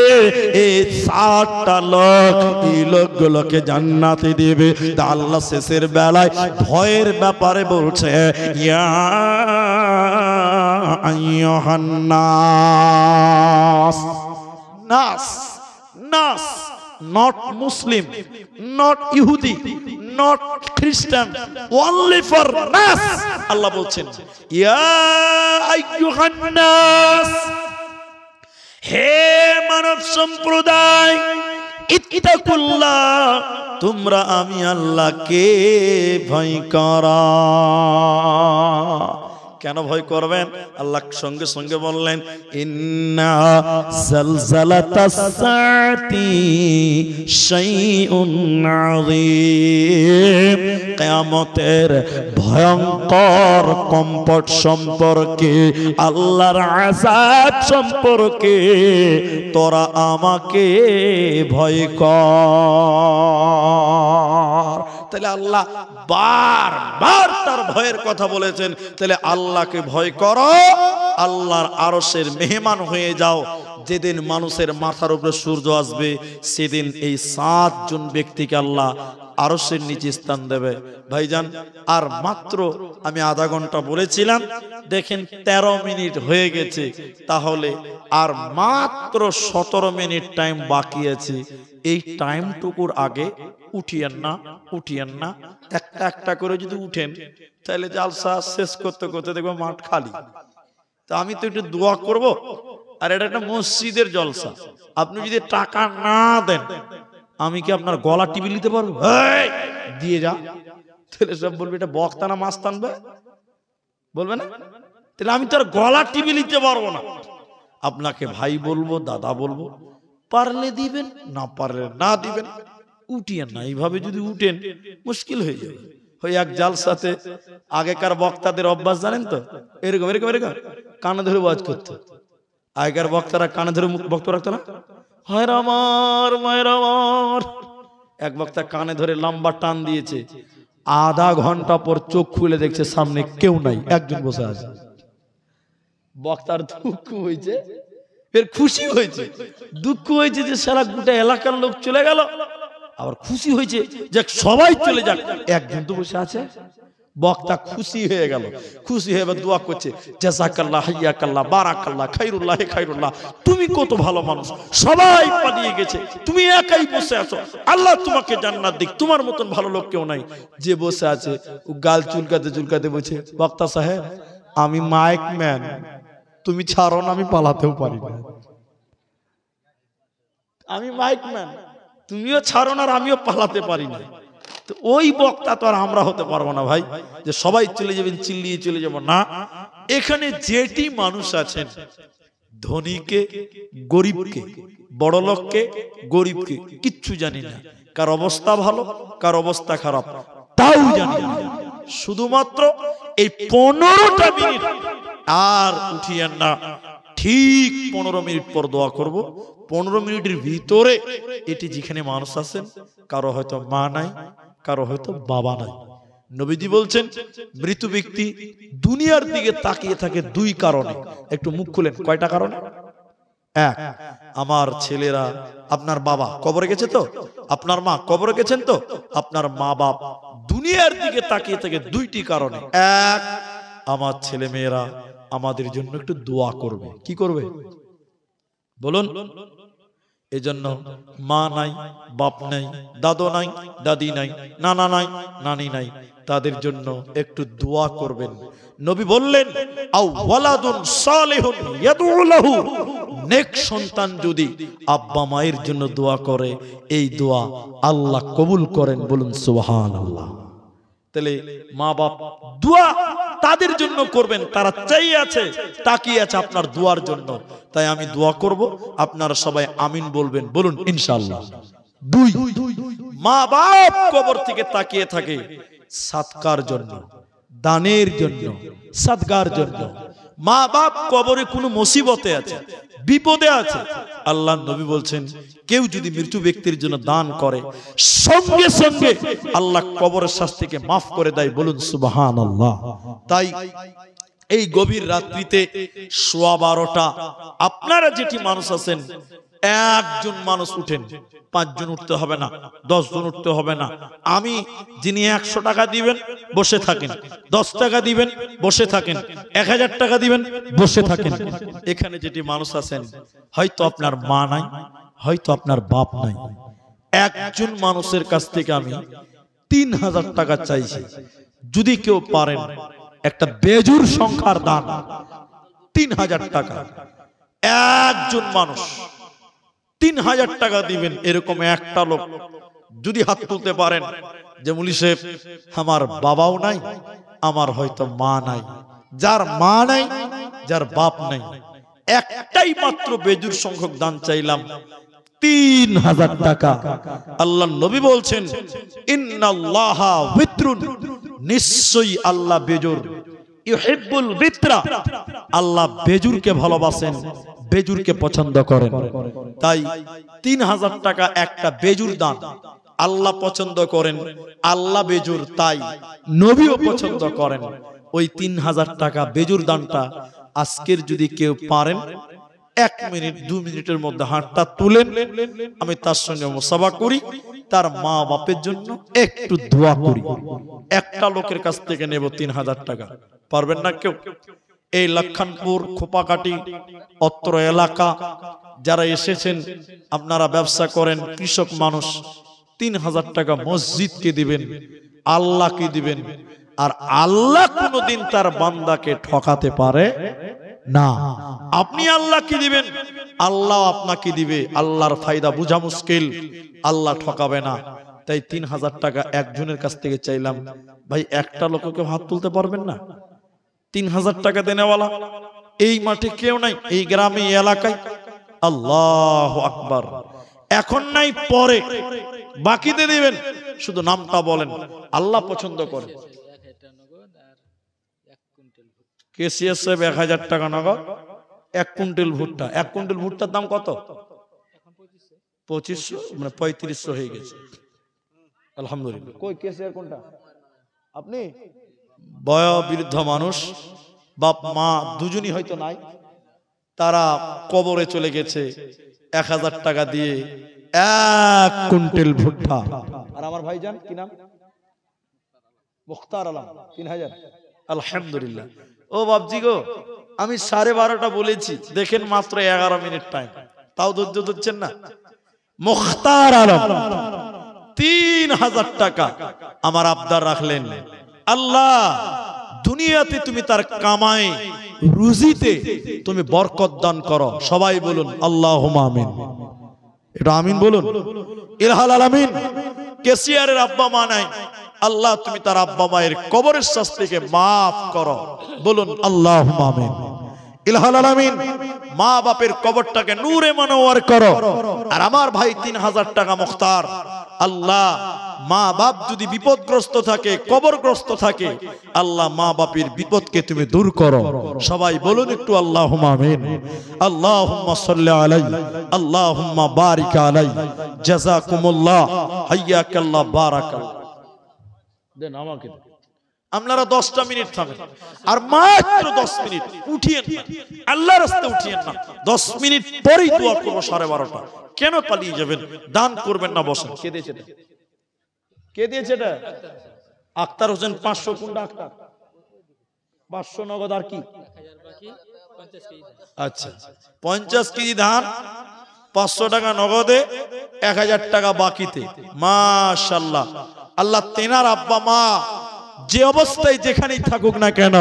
এই 7টা লোক, এই লোকগুলোকে জান্নাতে দিবে। তা আল্লাহ শেষের বেলায় ভয়ের ব্যাপারে বলছে ইয়া আইয়ুহান নাস। নাস, নাস, not Muslim, not Yehudi, not Christian, only for nas. আল্লাহ বলছেন ইয়া আইয়ুহান নাস, হে মানব সম্প্রদায়, ইত্তাকুল্লাহ, তোমরা আমি আল্লাহকে ভয় করো। কেন ভয় করবেন? আল্লাহ সঙ্গে সঙ্গে বললেন ইন্না জালজালাতাস সাআতি শাইউন আযীম, কিয়ামতের ভয়ঙ্কর কম্পট সম্পর্কে, আল্লাহর আযাব সম্পর্কে তোরা আমাকে ভয় কর। তাহলে আল্লাহ বারবার তার ভয়ের কথা বলেছেন। তাহলে আল্লাহকে ভয় করো, আল্লাহর আরশের মেহমান হয়ে যাও। যেদিন মানুষের মাথার উপরে সূর্য আসবে, সেদিন এই 7 জন ব্যক্তিকে আল্লাহ আরশের নিচে স্থান দেবে। ভাইজান, আর মাত্র আমি আধা ঘন্টা বলেছিলাম, দেখেন 13 মিনিট হয়ে গেছে। তাহলে আর মাত্র 17 মিনিট টাইম বাকি আছে। এই টাইমটুকুর আগে উঠিয়েন না, উঠিয়েন না। একটা একটা করে যদি উঠেন, তাহলে জালসা শেষ করতে করতে দেখবো মাঠ খালি। তা আমি তো একটু দোয়া করব, আর এটা একটা মসজিদের জলসা। আপনি যদি টাকা না দেন, আমি কি আপনার গলা টিপে নিতে পারবো? দিয়ে যা। তাহলে সব বলবে এটা বক্তা না মাস্তান, বলবে না? তাহলে আমি তো আর গলা টিপে নিতে পারবো না। আপনাকে ভাই বলবো, দাদা বলবো, পারলে দিবেন, না পারলে না দিবেন। উঠিয়েন না। এইভাবে যদি উঠেন মুশকিল হয়ে যাবে। ওই এক জালসাতে আগেকার বক্তাদের অভ্যাস জানেন তো, এরকম এরকম এরকম কানে ধরে ওয়াজ করতো। আগেকার বক্তারা কানে ধরে বক্তব্য রাখতো না, হায় আমার মায়ের আমার। এক বক্তা কানে ধরে লম্বা টান দিয়েছে, আধা ঘন্টা পর চোখ খুলে দেখছে সামনে কেউ নাই, একজন বসে আছে। বক্তার দুঃখ হয়েছে, এর খুশি হয়েছে। দুঃখ হয়েছে যে সারা গোটা এলাকার লোক চলে গেল, আবার খুশি হয়েছে যে সবাই চলে যাক, একজন তো বসে আছে। বক্তা খুশি হয়ে গেল, খুশি হয়ে দোয়া করছে, জাযাকাল্লাহ, হাইয়াকাল্লাহ, বারাকাল্লাহ, খাইরুল্লাহ, খাইরুল্লাহ। তুমি কত ভালো মানুষ, সবাই পালিয়ে গেছে, তুমি একাই বসে আছো, আল্লাহ তোমাকে জান্নাত দিক, তোমার মতন ভালো লোক কেউ নাই। যে বসে আছে ও গাল চুলকাতে চুলকাতে বলছে, বক্তা সাহেব আমি মাইক ম্যান, তুমি ছাড়ো না, আমি পালাতেও পারি না। আমি মাইক ম্যান, তুমিও ছাড়ো না, আর আমিও পালাতে পারি না। তো ওই বক্তা তো আর আমরা হতে পারবো না ভাই, যে সবাই চলে যাবেন, চিল্লিয়ে চলে যাব না। এখানে যেটি মানুষ আছেন, ধনীকে গরিবকে, বড় লোককে গরিবকে কিচ্ছু জানি না, কার অবস্থা ভালো কার অবস্থা খারাপ তাও জানি না। শুধুমাত্র এই 15টা মিনিট আর উঠিয়েন না। ঠিক 15 মিনিট পর দোয়া করব। 15 মিনিটের ভিতরে এটি যেখানে মানুষ আছেন, কারো হয়তো মা নাই, কারো হয়তো বাবা নাই। নবীজি বলছেন মৃত ব্যক্তি দুনিয়ার দিকে তাকিয়ে থাকে 2 কারণে। একটু মুখ খুলেন, কয়টা কারণে? এক, আমার ছেলেরা, আপনার বাবা কবরে গেছে তো, আপনার মা কবরে গেছেন তো, আপনার মা বাপ দুনিয়ার দিকে তাকিয়ে থাকে দুইটি কারণে। এক, আমার ছেলে মেয়েরা আমাদের জন্য একটু দোয়া করবে। কি করবে বলুন? এজন্য মা নাই, বাপ নাই, দাদু নাই, দাদি নাই, নানা নাই, নানি নাই, তাদের জন্য একটু দোয়া করবেন। নবী বললেন, আও ওয়ালাদুন সালিহুন ইয়াদউ লাহু, নেক সন্তান যদি আব্বা মায়ের জন্য দোয়া করে, এই দোয়া আল্লাহ কবুল করেন। বলুন সুবহানাল্লাহ। তাহলে মা বাপ দোয়া তাদের জন্য করবেন, তারা চাই আছে, তাকিয়ে আছে আপনার দোয়ার জন্য। তাই আমি দোয়া করব, আপনারা সবাই আমিন বলবেন। বলুন ইনশাআল্লাহ। দুই, মা বাপ কবর থেকে তাকিয়ে থাকে সাদকার জন্য, দানের জন্য, সাদকার জন্য। মা বাপ কবরে কোনো মুসিবতে আছে, বিপদে আছে, আল্লাহ নবী বলছেন, কেউ যদি মৃত্যু ব্যক্তির জন্য দান করে, সঙ্গে সঙ্গে আল্লাহ কবরের শাস্তিকে মাফ করে দেয়। বলুন সুবহানাল্লাহ। তাই এই গভীর রাত্রিতে 12:15 আপনারা যেটি মানুষ আছেন, একজন মানুষ উঠেন, 5 জন উঠতে হবে না, 10 জন উঠতে হবে না। আমি যিনি 100 টাকা দিবেন বসে থাকেন, 10 টাকা দিবেন বসে থাকেন, 1000 টাকা দিবেন বসে থাকেন। এখানে যেটি মানুষ আছেন, হয়তো আপনার মা নাই, হয়তো আপনার বাপ নাই, একজন মানুষের কাছ থেকে আমি 3000 টাকা চাইছি। যদি কেউ পারেন একটা বেজুর সংখ্যার দান, 3000 টাকা, একজন মানুষ 3000 টাকা দিবেন, এরকম একটা লোক যদি হাত তুলতে পারেন যে মুলি সাহেব আমার বাবাও নাই, আমার হয়তো মা নাই, যার মা নাই, যার বাপ নাই, একটাই মাত্র বেজুর সংখ্যক দান চাইলাম, 3000 টাকা। আল্লাহ নবী বলছেন, ইন্নাল্লাহা বিত্রুন, নিশ্চয়ই আল্লাহ বেজুর, ইউহিব্বুল বিত্রা, আল্লাহ বেজুরকে ভালোবাসেন, বেজুরকে পছন্দ করেন। তাই 3000 টাকা একটা বেজুর দান আল্লাহ পছন্দ করেন, আল্লাহ বেজুর, তাই নবীও পছন্দ করেন। ওই 3000 টাকা বেজুর দানটা আজকের যদি কেউ পারেন, 1 মিনিট 2 মিনিটের মধ্যে হাতটা তুলেন, আমি তার সঙ্গে মুসাফা করি, তার মা বাপের জন্য একটু দোয়া করি। একটা লোকের কাছ থেকে নেব 3000 টাকা। পারবেন না কেউ? এই লক্ষণপুর, খোপাকাটি, অত্র এলাকা যারা এসেছেন, আপনারা ব্যবসা করেন, কৃষক মানুষ, 3000 টাকা মসজিদকে দিবেন, আল্লাহকে দিবেন। আর আল্লাহ কোনদিন তার বান্দাকে ঠকাতে পারে না। আপনি আল্লাহকে দিবেন, আল্লাহ আপনাকে দিবে। আল্লাহর ফায়দা বোঝা মুশকিল, আল্লাহ ঠকাবে না। তাই 3000 টাকা একজনের কাছ থেকে চাইলাম। ভাই, একটা লোককে হাত তুলতে পারবেন না? 3000 টাকা দেনেওয়ালা এই মাঠে কেউ নাই, এই গ্রামে, এই এলাকায়। আল্লাহু আকবার। এখন নাই, পরে বাকিতে দিবেন, শুধু নামটা বলেন, আল্লাহ পছন্দ করে। কেসিএস সাহেব 1000 টাকা নগদ, 1 কুইন্টাল ভুট্টা। 1 কুইন্টাল ভুট্টার দাম কত? 2500, মানে 3500 হয়ে গেছে। আলহামদুলিল্লাহ। কই কেসিআর কোনটা? আপনি বয়োবৃদ্ধ মানুষ, বাপ মা দুজনই হয়তো নাই, তারা কবরে চলে গেছে। 1000 টাকা দিয়ে 1 কুইন্টাল ভুট্টা। আর আমার ভাইজান কি নাম? মুখতার আলম, 3000। আলহামদুলিল্লাহ। ও বাপজি গো, আমি 12:30 বলেছি, দেখেন মাত্র 11 মিনিট টাইম, তাও ধৈর্য ধরছেন না। মুখতার আলম 3000 টাকা আমার আবদার রাখলেন। আল্লাহ দুনিয়াতে তুমি তার কামাই রুজিতে তুমি বরকত দান করো। সবাই বলুন আল্লাহুম্মা আমিন। এটা আমিন বলুন। ইলাহাল আলামিন। কেসিআরের আব্বা মা নাই, আল্লাহ তুমি তার আব্বা মায়ের কবরের শাস্তিকে মাফ করো। বলুন আল্লাহুম্মা আমিন। ইলাহাল আলামিন। মা বাপের কবরটাকে নূরে মানওয়ার করো। আর আমার ভাই 3000 টাকা মুখতার, আল্লাহ মা বাপ যদি বিপদগ্রস্ত থাকে, কবরগ্রস্ত থাকে, আল্লাহ মা বাপের বিপদকে তুমি দূর করো। সবাই বলুন একটু আল্লাহুম্মা আমিন। আল্লাহুম্মা সাল্লি আলাইহি, আল্লাহুম্মা বারিক আলাইহি, জাযাকুমুল্লাহ, হাইয়াকাল্লাহ, বারাকাল্লাহ। দেন আমাকে, আপনারা 10টা মিনিট থামেন, আর মাত্র 10 মিনিট উঠিয়েন না, আল্লাহর রাস্তায় উঠিয়েন না। 10 মিনিট পরেই দোয়া করবো 12:30টা। কেন পালিয়ে যাবেন? দান করবেন না, বসেন। কে দিয়েছে এটা? কে দিয়েছে এটা? আক্তার হোসেন 500। কোনটা আক্তার? 500 নগদ আর কি? আচ্ছা, 50 কেজি ধান, 500 টাকা নগদে, 1000 টাকা বাকিতে। মাশাআল্লাহ। আল্লাহ তেনার আব্বা মা যে অবস্থায় যেখানেই থাকুক না কেন,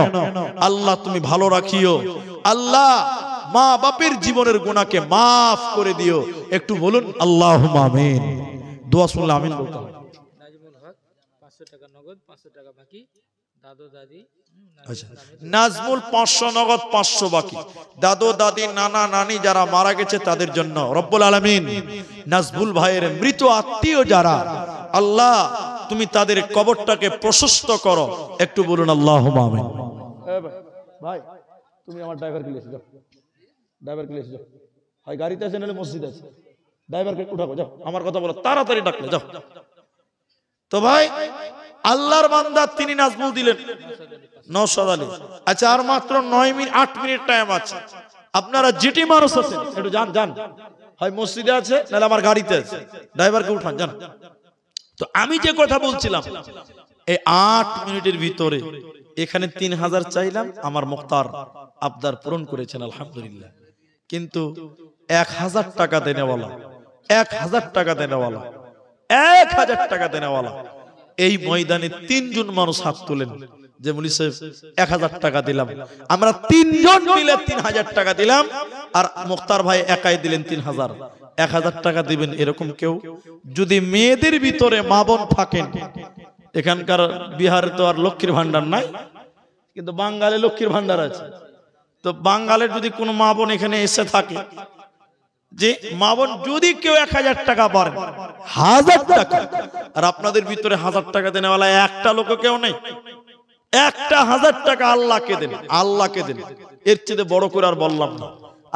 আল্লাহ তুমি ভালো রাখিও। আল্লাহ মা বাপের জীবনের গুনাহকে মাফ করে দিও। একটু বলুন আল্লাহুম্মা আমিন। দোয়া শুনলে আমিন বলতে হবে। নাজমুল হক 500 টাকা নগদ, 500 টাকা বাকি। দাদু দাদি। আচ্ছা, নাজমুল 500 নগদ, 500 বাকি। দাদু দাদি নানা নানি যারা মারা গেছে তাদের জন্য রব্বুল আলামিন, নাজমুল ভাইয়ের মৃত আত্মীয় যারা, আল্লাহ তুমি তাদের কবরটাকে প্রশস্ত করো। একটু বলুন আল্লাহুম্মা আমিন। ভাই তুমি আমার ড্রাইভারকে নিয়ে যাও, ড্রাইভারকে নিয়ে যাও। হয় গাড়িতে আছে নাহলে মসজিদে আছে, ড্রাইভারকে উঠাবো, যাও। আমার কথা বলো, তাড়াতাড়ি ডাকলে যাও। তো ভাই আল্লাহর বান্দা তিনি নাজমুল দিলেন 900 আলী। আচ্ছা, আর মাত্র 8 মিনিট টাইম আছে। আপনারা যেটি মানুষ আছেন একটু যান যান, হয় মসজিদে আছে নাহলে আমার গাড়িতে আছে, ড্রাইভারকে উঠান, যান। তো আমি যে কথা বলছিলাম, এই 8 মিনিটের ভিতরে এখানে 3000 চাইলাম, আমার মুখতার আবদার পূরণ করেছেন আলহামদুলিল্লাহ। কিন্তু 1000 টাকা দেনেওয়ালা, 1000 টাকা দেনেওয়ালা, 1000 টাকা দেনেওয়ালা এই ময়দানে 3 জন মানুষ হাত তোলেন যে মুলি সাহেব 1000 টাকা দিলাম। আমরা 3 জন মিলে 3000 টাকা দিলাম, আর মুখতার ভাই একাই দিলেন 3000। 1000 টাকা দিবেন এরকম কেউ? যদি মেয়েদের ভিতরে মা বোন থাকেন, এখানকার বিহারে তো আর লক্ষ্মীর ভান্ডার নাই, কিন্তু বাঙালি লক্ষ্মীর ভান্ডার আছে। তো বাঙালির যদি কোনো মা বোন এখানে এসে থাকে, যে মা বোন যদি কেউ 1000 টাকা পারেন, 1000 টাকা, আর আপনাদের ভিতরে 1000 টাকা দেনেওয়ালা একটা লোক কেউ নেই, একটা 1000 টাকা আল্লাহকে দেন, আল্লাহকে দেন। এর চেয়ে বড় করে আর বললাম না।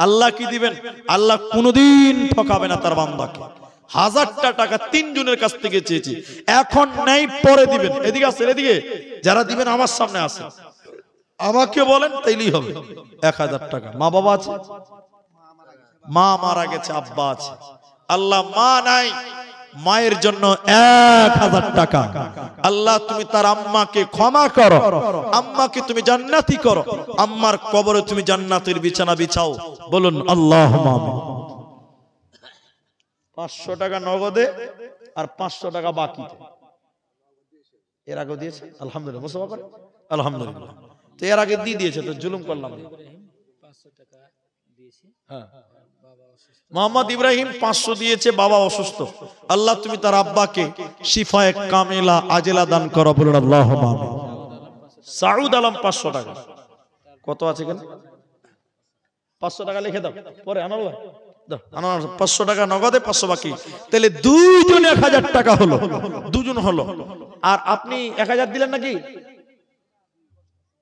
আল্লাহ কি দিবেন? আল্লাহ কোনোদিন ঠকাবে না তার বান্দাকে। 1000টা টাকা 3 জনের কাছ থেকে চেয়েছি, এখন নেই, পরে দিবেন। এদিকে আসেন, এদিকে যারা দিবেন আমার সামনে আসেন, আমাকে বলেন, তাইলেই হবে। 1000 টাকা। মা বাবা আছে? মা মারা গেছে, আব্বা আছে। আল্লাহ মা নাই, মায়ের জন্য 1000 টাকা। আল্লাহ তুমি তার আম্মাকে ক্ষমা করো, আম্মাকে তুমি জান্নাতি করো, আম্মার কবরে তুমি জান্নাতের বিছানা বিছাও। বলুন আল্লাহুম্মা আমিন। 500 টাকা নগদে আর 500 টাকা বাকিতে। এর আগে দিয়েছে আলহামদুলিল্লাহ, মুসাফা করে আলহামদুলিল্লাহ। তো এর আগে দিয়ে দিয়েছে, তো জুলুম করলাম। 500 টাকা দিয়েছি। হ্যাঁ, মোহাম্মদ ইব্রাহিম 500 দিয়েছে, বাবা অসুস্থ। আল্লাহ তুমি তার আব্বাকে শিফায়ে কামিলা আজেলা দান করো। বলুন আল্লাহুম্মা আমিন। সাউদ আলম 500 টাকা। কত আছে কেন? 500 টাকা লিখে দাও, পরে আনাল দাও। 500 টাকা নগদে, 500 বাকি। তাহলে দুইজন 1000 টাকা হলো, দুজন হলো। আর আপনি 1000 দিলেন নাকি?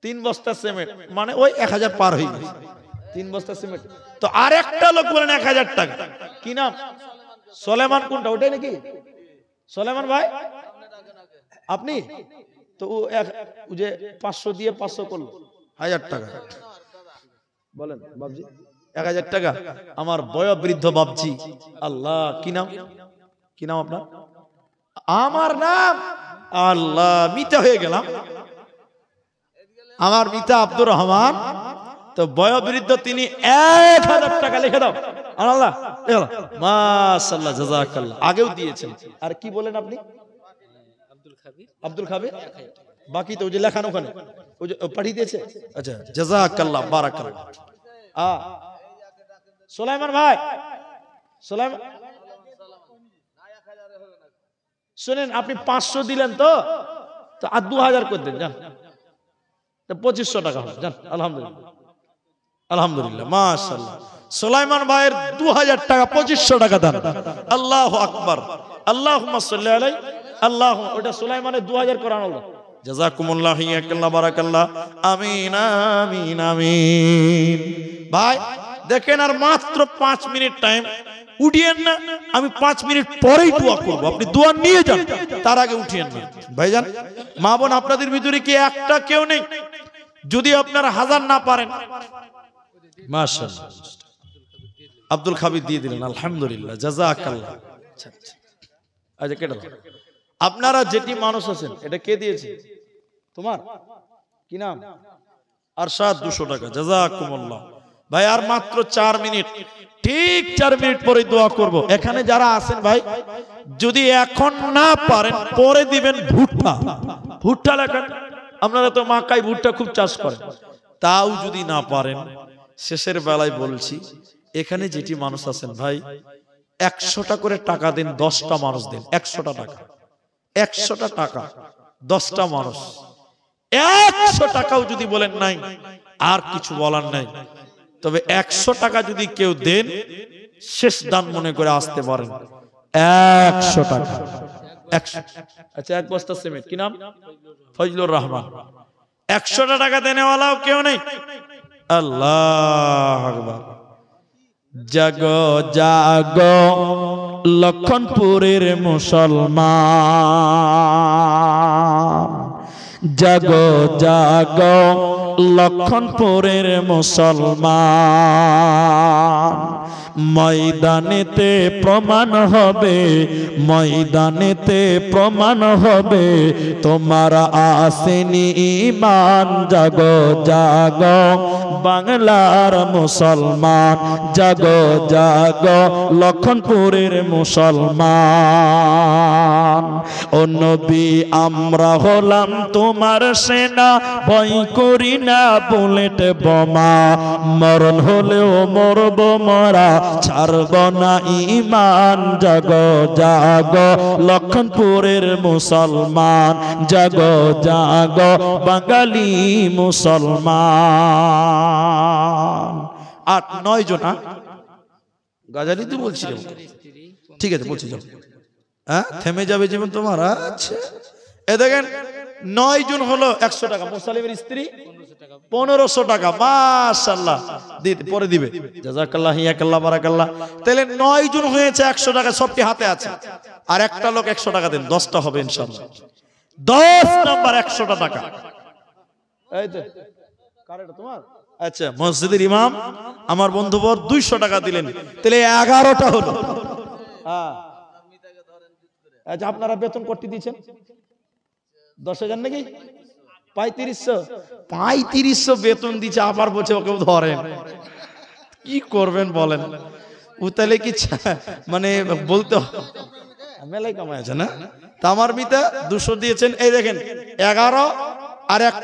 3 বস্তা সিমেন্ট, মানে ওই 1000 পার হয়ে গেছে। 3 বস্তা সিমেন্ট। তো আর একটা লোক বলেন 1000 টাকা। কি নাম? সুলাইমান। কোনটা? ওটাই নাকি? সুলাইমান ভাই আপনি তো ও যে 500 দিয়ে 500 করলো, 1000 টাকা বলেন বাবজি। 1000 টাকা আমার বয়োবৃদ্ধ বাবজি। আল্লাহ, কি নাম? কি নাম আপনার? আমার নাম আল্লাহ, মিতা হয়ে গেলাম। আমার মিতা আব্দুর রহমান। তো বয়োবৃদ্ধ তিনি 1000 টাকা লিখে দাও। আল্লাহ মাশাআল্লাহ, জাযাকাল্লাহ। আগেও দিয়েছেন। আর কি বলেন আপনি? আব্দুল খাবির। আব্দুল খাবির বাকি তো ওই যে লেখানো ওখানে, ওই যে পাঠিয়ে দিয়েছে। আচ্ছা, জাযাকাল্লাহ, বারাকাল্লাহ। সুলাইমান ভাই, সুলাইমান শুনেন, আপনি 500 দিলেন তো আর 2000 করে দেন, জান। 2500 টাকা হবে, জান। আলহামদুলিল্লাহ, আলহামদুলিল্লাহ, মাশাআল্লাহ। সুলাইমান ভাইয়ের 2000 টাকা, 2500 টাকা দান। আল্লাহু আকবার, আল্লাহুম্মা সাল্লি আলাইহি। আল্লাহ, ওটা সুলাইমানের 2000 করে আনলো। জাযাকুমুল্লাহ হিয়াকাল্লাহ বারাকাল্লাহ। আমিন আমিন আমিন। ভাই দেখেন আর মাত্র 5 মিনিট টাইম, উঠিয়েন না, আমি 5 মিনিট পরেই দোয়া করব, আপনি দোয়া নিয়ে যান, তার আগে উঠিয়েন না। ভাইজান মা বোন আপনাদের ভিতরে কি একটা কেউ নেই? যদি আপনারা 1000 না পারেন, মাশাআল্লাহ আব্দুল খাবির দিয়ে দিলেন, আলহামদুলিল্লাহ, জাযাকাল্লাহ। আচ্ছা কেটে আপনারা যেটি মানুষ আছেন, এটা কে দিয়েছে? তোমার কি নাম? আরশাদ, 200 টাকা, জাযাকুমুল্লাহ। ভাই আর মাত্র 4 মিনিট, ঠিক 4 মিনিট পরে দোয়া করব। এখানে যারা আছেন ভাই, যদি এখন না পারেন পরে দিবেন ভুট্টা। ভুট্টা লেখেন, আপনারা তো মাকাই ভুট্টা খুব চাষ করেন, তাও যদি না পারেন, শেষের বেলায় বলছি, এখানে যেটি মানুষ আছেন ভাই, 100টা করে টাকা দিন, 10টা মানুষ দিন, 100টা টাকা, 100টা টাকা 10টা মানুষ। 100 টাকাও যদি বলেন নাই, আর কিছু বলার নাই, তবে 100 টাকা যদি কেউ দেন, শেষ দান মনে করে আসতে পারেন। 100 টাকা, 100। আচ্ছা, 1 বস্তা সিমেন্ট, কি নাম? ফজলুর রহমান। 100টা টাকা দেনেওয়ালাও কেউ নেই? আল্লাহু আকবার। জাগো জাগো লক্ষণপুরের মুসলমান, জাগো জাগো লক্ষণপুরের মুসলমান, ময়দানেতে প্রমাণ হবে, ময়দানেতে প্রমাণ হবে, তোমার আসেনি ঈমান। জাগো জাগো বাংলার মুসলমান, জাগো জাগো লক্ষণপুরের মুসলমান। ও নবী আমরা হলাম তোমার সেনা, ভয় করি না বুলেট বোমা, মরণ হলেও মরব মরা, ছাড়ব না ঈমান। জাগো জাগো লক্ষণপুরের মুসলমান, জাগো জাগো বাঙালি মুসলমান। 8-9 জন গাজালি তো বলছিলাম, ঠিক আছে বলছি, যাও। হ্যাঁ, থেমে যাবে জীবন তোমার। আচ্ছা, এ দেখেন 9 জন হলো 100 টাকা। মুসালিমের স্ত্রী 1500 টাকা, মাশাআল্লাহ, পরে দিবে, জাযাকাল্লাহ হিয়াকাল্লাহ বারাকাল্লাহ। তাহলে 9 জন হয়েছে, 100 টাকা সবটি হাতে আছে। আর একটা লোক 100 টাকা দেন, 10টা হবে ইনশাআল্লাহ। 10 নাম্বার 100টা টাকা। এই তো কার এটা? তোমার? আচ্ছা, মসজিদের ইমাম আমার বন্ধুবর 200 টাকা দিলেন, তাহলে 11টা হলো। হ্যাঁ, আচ্ছা, আপনারা বেতন করতে দিয়েছেন 10,000 নাকি? 3500 বেতন দিচ্ছে, আবার বলছে ওকে ধরেন। কি করবেন বলেন? ও তাহলে কি মানে বলতে মেলাই কামাই আছে না? তামার মিতা 200 দিয়েছেন, এই দেখেন 11 আর 1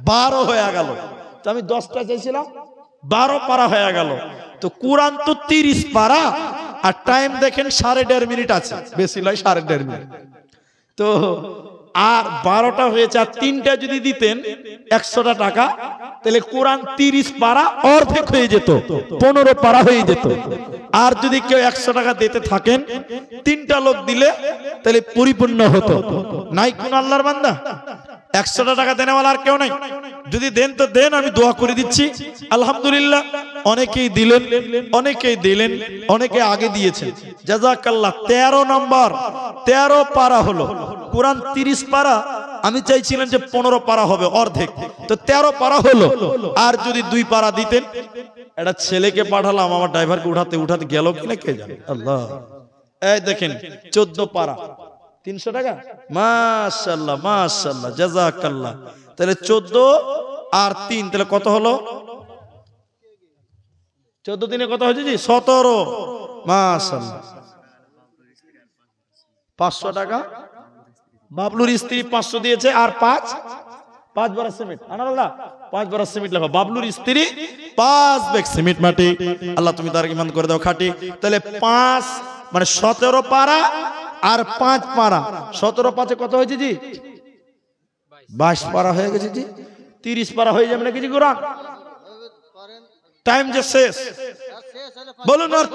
12 হয়ে গেল। তো আমি 10টা চাইছিলাম, 12 পারা হয়ে গেল। তো কুরআন তো 30 পারা, আর টাইম দেখেন 1.5 মিনিট আছে, বেশি নয় 1.5 মিনিট। তো আর 12টা হয়েছে, আর 3টা যদি দিতেন 100টা টাকা, তাহলে কোরআন 30 পারা অর্ধেক হয়ে যেত, 15 পারা হয়ে যেত। আর যদি কেউ 100 টাকা দিতে থাকেন, 3টা লোক দিলে তাহলে পরিপূর্ণ হতো। নাই কোন আল্লাহর বান্দা 100টা টাকা দেনেওয়ালা আর কেউ নাই? যদি দেন তো দেন, আমি দোয়া করে দিচ্ছি। আলহামদুলিল্লাহ, অনেকেই দিলেন, অনেকেই দিলেন, অনেকে আগে দিয়েছেন, জাযাকাল্লাহ। 13 নম্বর, 13 পারা হলো। কোরআন 30 পারা, আমি চাইছিলাম যে 15 পারা হবে, অর্ধেক, তো 13 পারা হলো। আর যদি 2 পারা দিতেন, একটা ছেলেকে পাঠালাম, আমার ড্রাইভারকে উঠাতে গেল কিনা কে জানে। আল্লাহ, এই দেখেন 14 পারা, 300 টাকা, মাশাআল্লাহ মাশাআল্লাহ, জাযাকাল্লাহ। তাহলে 14 আর 3, তাহলে কত হলো? 14 দিনে কত হয়েছে জি? 17, মাশাআল্লাহ। 500 টাকা বাবলুর স্ত্রী 500 দিয়েছে, আর 5 বড় সিমেন্ট, আনাল্লাহ 5 বড় সিমেন্ট লেখা। বাবলুর স্ত্রী 5 ব্যাগ সিমেন্ট মাটি, আল্লাহ তুমি তার ঈমান করে দাও খাঁটি। তাহলে 5 মানে 17 পারা আর 5 পারা, 17 5 কত হয়েছে জি? 22 পারা হয়ে গেছে জি। 30 পারা হয়ে যাবে নাকি জি কোরআন? টাইম যে শেষ, বলুন। আর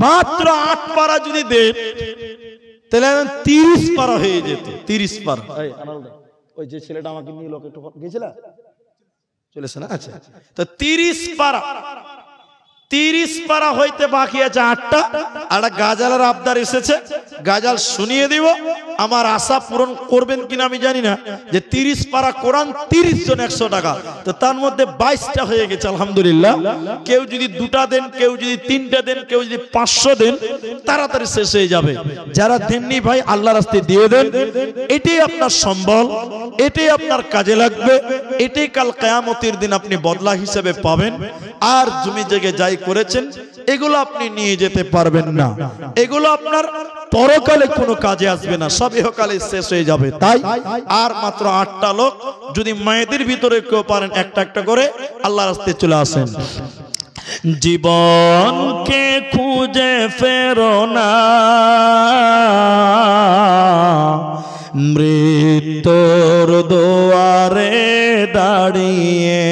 মাত্র 8 পারা যদি দেন, তাহলে 30 পারা হয়ে যেত। 30 পারা, ওই যে ছেলেটা আমাকে নিয়ে লোক একটু গেছিল চলেছে না? আচ্ছা, তো 30 পারা, 30 পারা হইতে বাকি আছে 8টা। আর গাজালের আবদার এসেছে, গাজাল শুনিয়ে দিব। আমার আশা পূরণ করবেন কিনা আমি জানি না, যে 30 পারা কোরআন 30 জন 100 টাকা, তো তার মধ্যে 22টা হয়ে গেছে আলহামদুলিল্লাহ। কেউ যদি 2টা দেন, কেউ যদি 3টা দেন, কেউ যদি 500 দেন, তাড়াতাড়ি শেষ হয়ে যাবে। যারা দেননি ভাই আল্লাহর রাস্তায় দিয়ে দেন, এটাই আপনার সম্বল, এটাই আপনার কাজে লাগবে, এটাই কাল কিয়ামতের দিন আপনি বদলা হিসেবে পাবেন। আর জমি জায়গা যাই করেছেন এগুলো আপনি নিয়ে যেতে পারবেন না, এগুলো আপনার পরকালে কোনো কাজে আসবে না, সব ইহকালে শেষ হয়ে যাবে। তাই আর মাত্র 8টা লোক, যদি মায়েদের ভিতরে কেউ পারেন একটা একটা করে আল্লাহর রাস্তায় চলে আসেন। জীবনকে খুঁজে ফেরো না, মৃত্যুর দুয়ারে দাঁড়িয়ে।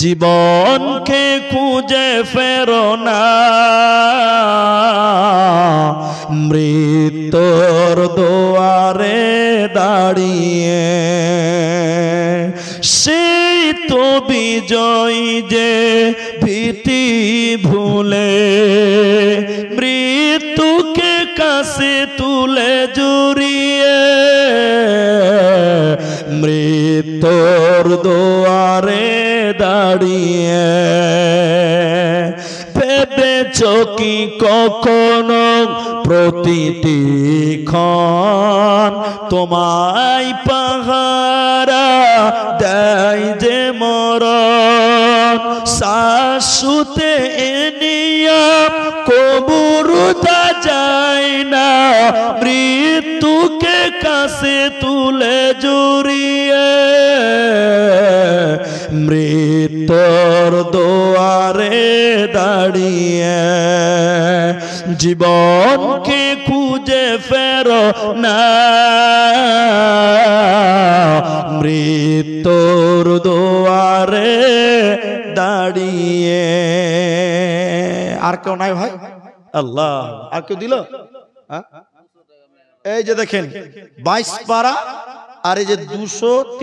জীবনকে খুঁজে ফেরো না, মৃত্যুর দুয়ারে দাঁড়িয়ে। সেই তো বিজয় যে ভীতি ভুলে, মৃত্যুকে কাছে তুলে জড়িয়ে। মৃত্যুর দুয়ারে দাঁড়িয়ে ভেবেছ কি কখনো প্রতিটি ক্ষণ তোমায় পাহারা দেয় যে মরণ। শাশুতে এনিয়া কবুরটা যায় না, মৃত্যুকে কাছে তুলে জড়িয়ে। মৃত্যুর দুয়ারে দাঁড়িয়ে জীবনকে খুঁজে ফেরো না, মৃত্যুর দুয়ারে দাঁড়িয়ে। আর কেউ নাই ভাই? আল্লাহ, আর কেউ দিল? এই যে দেখেন 22 পারা, আর এই যে 200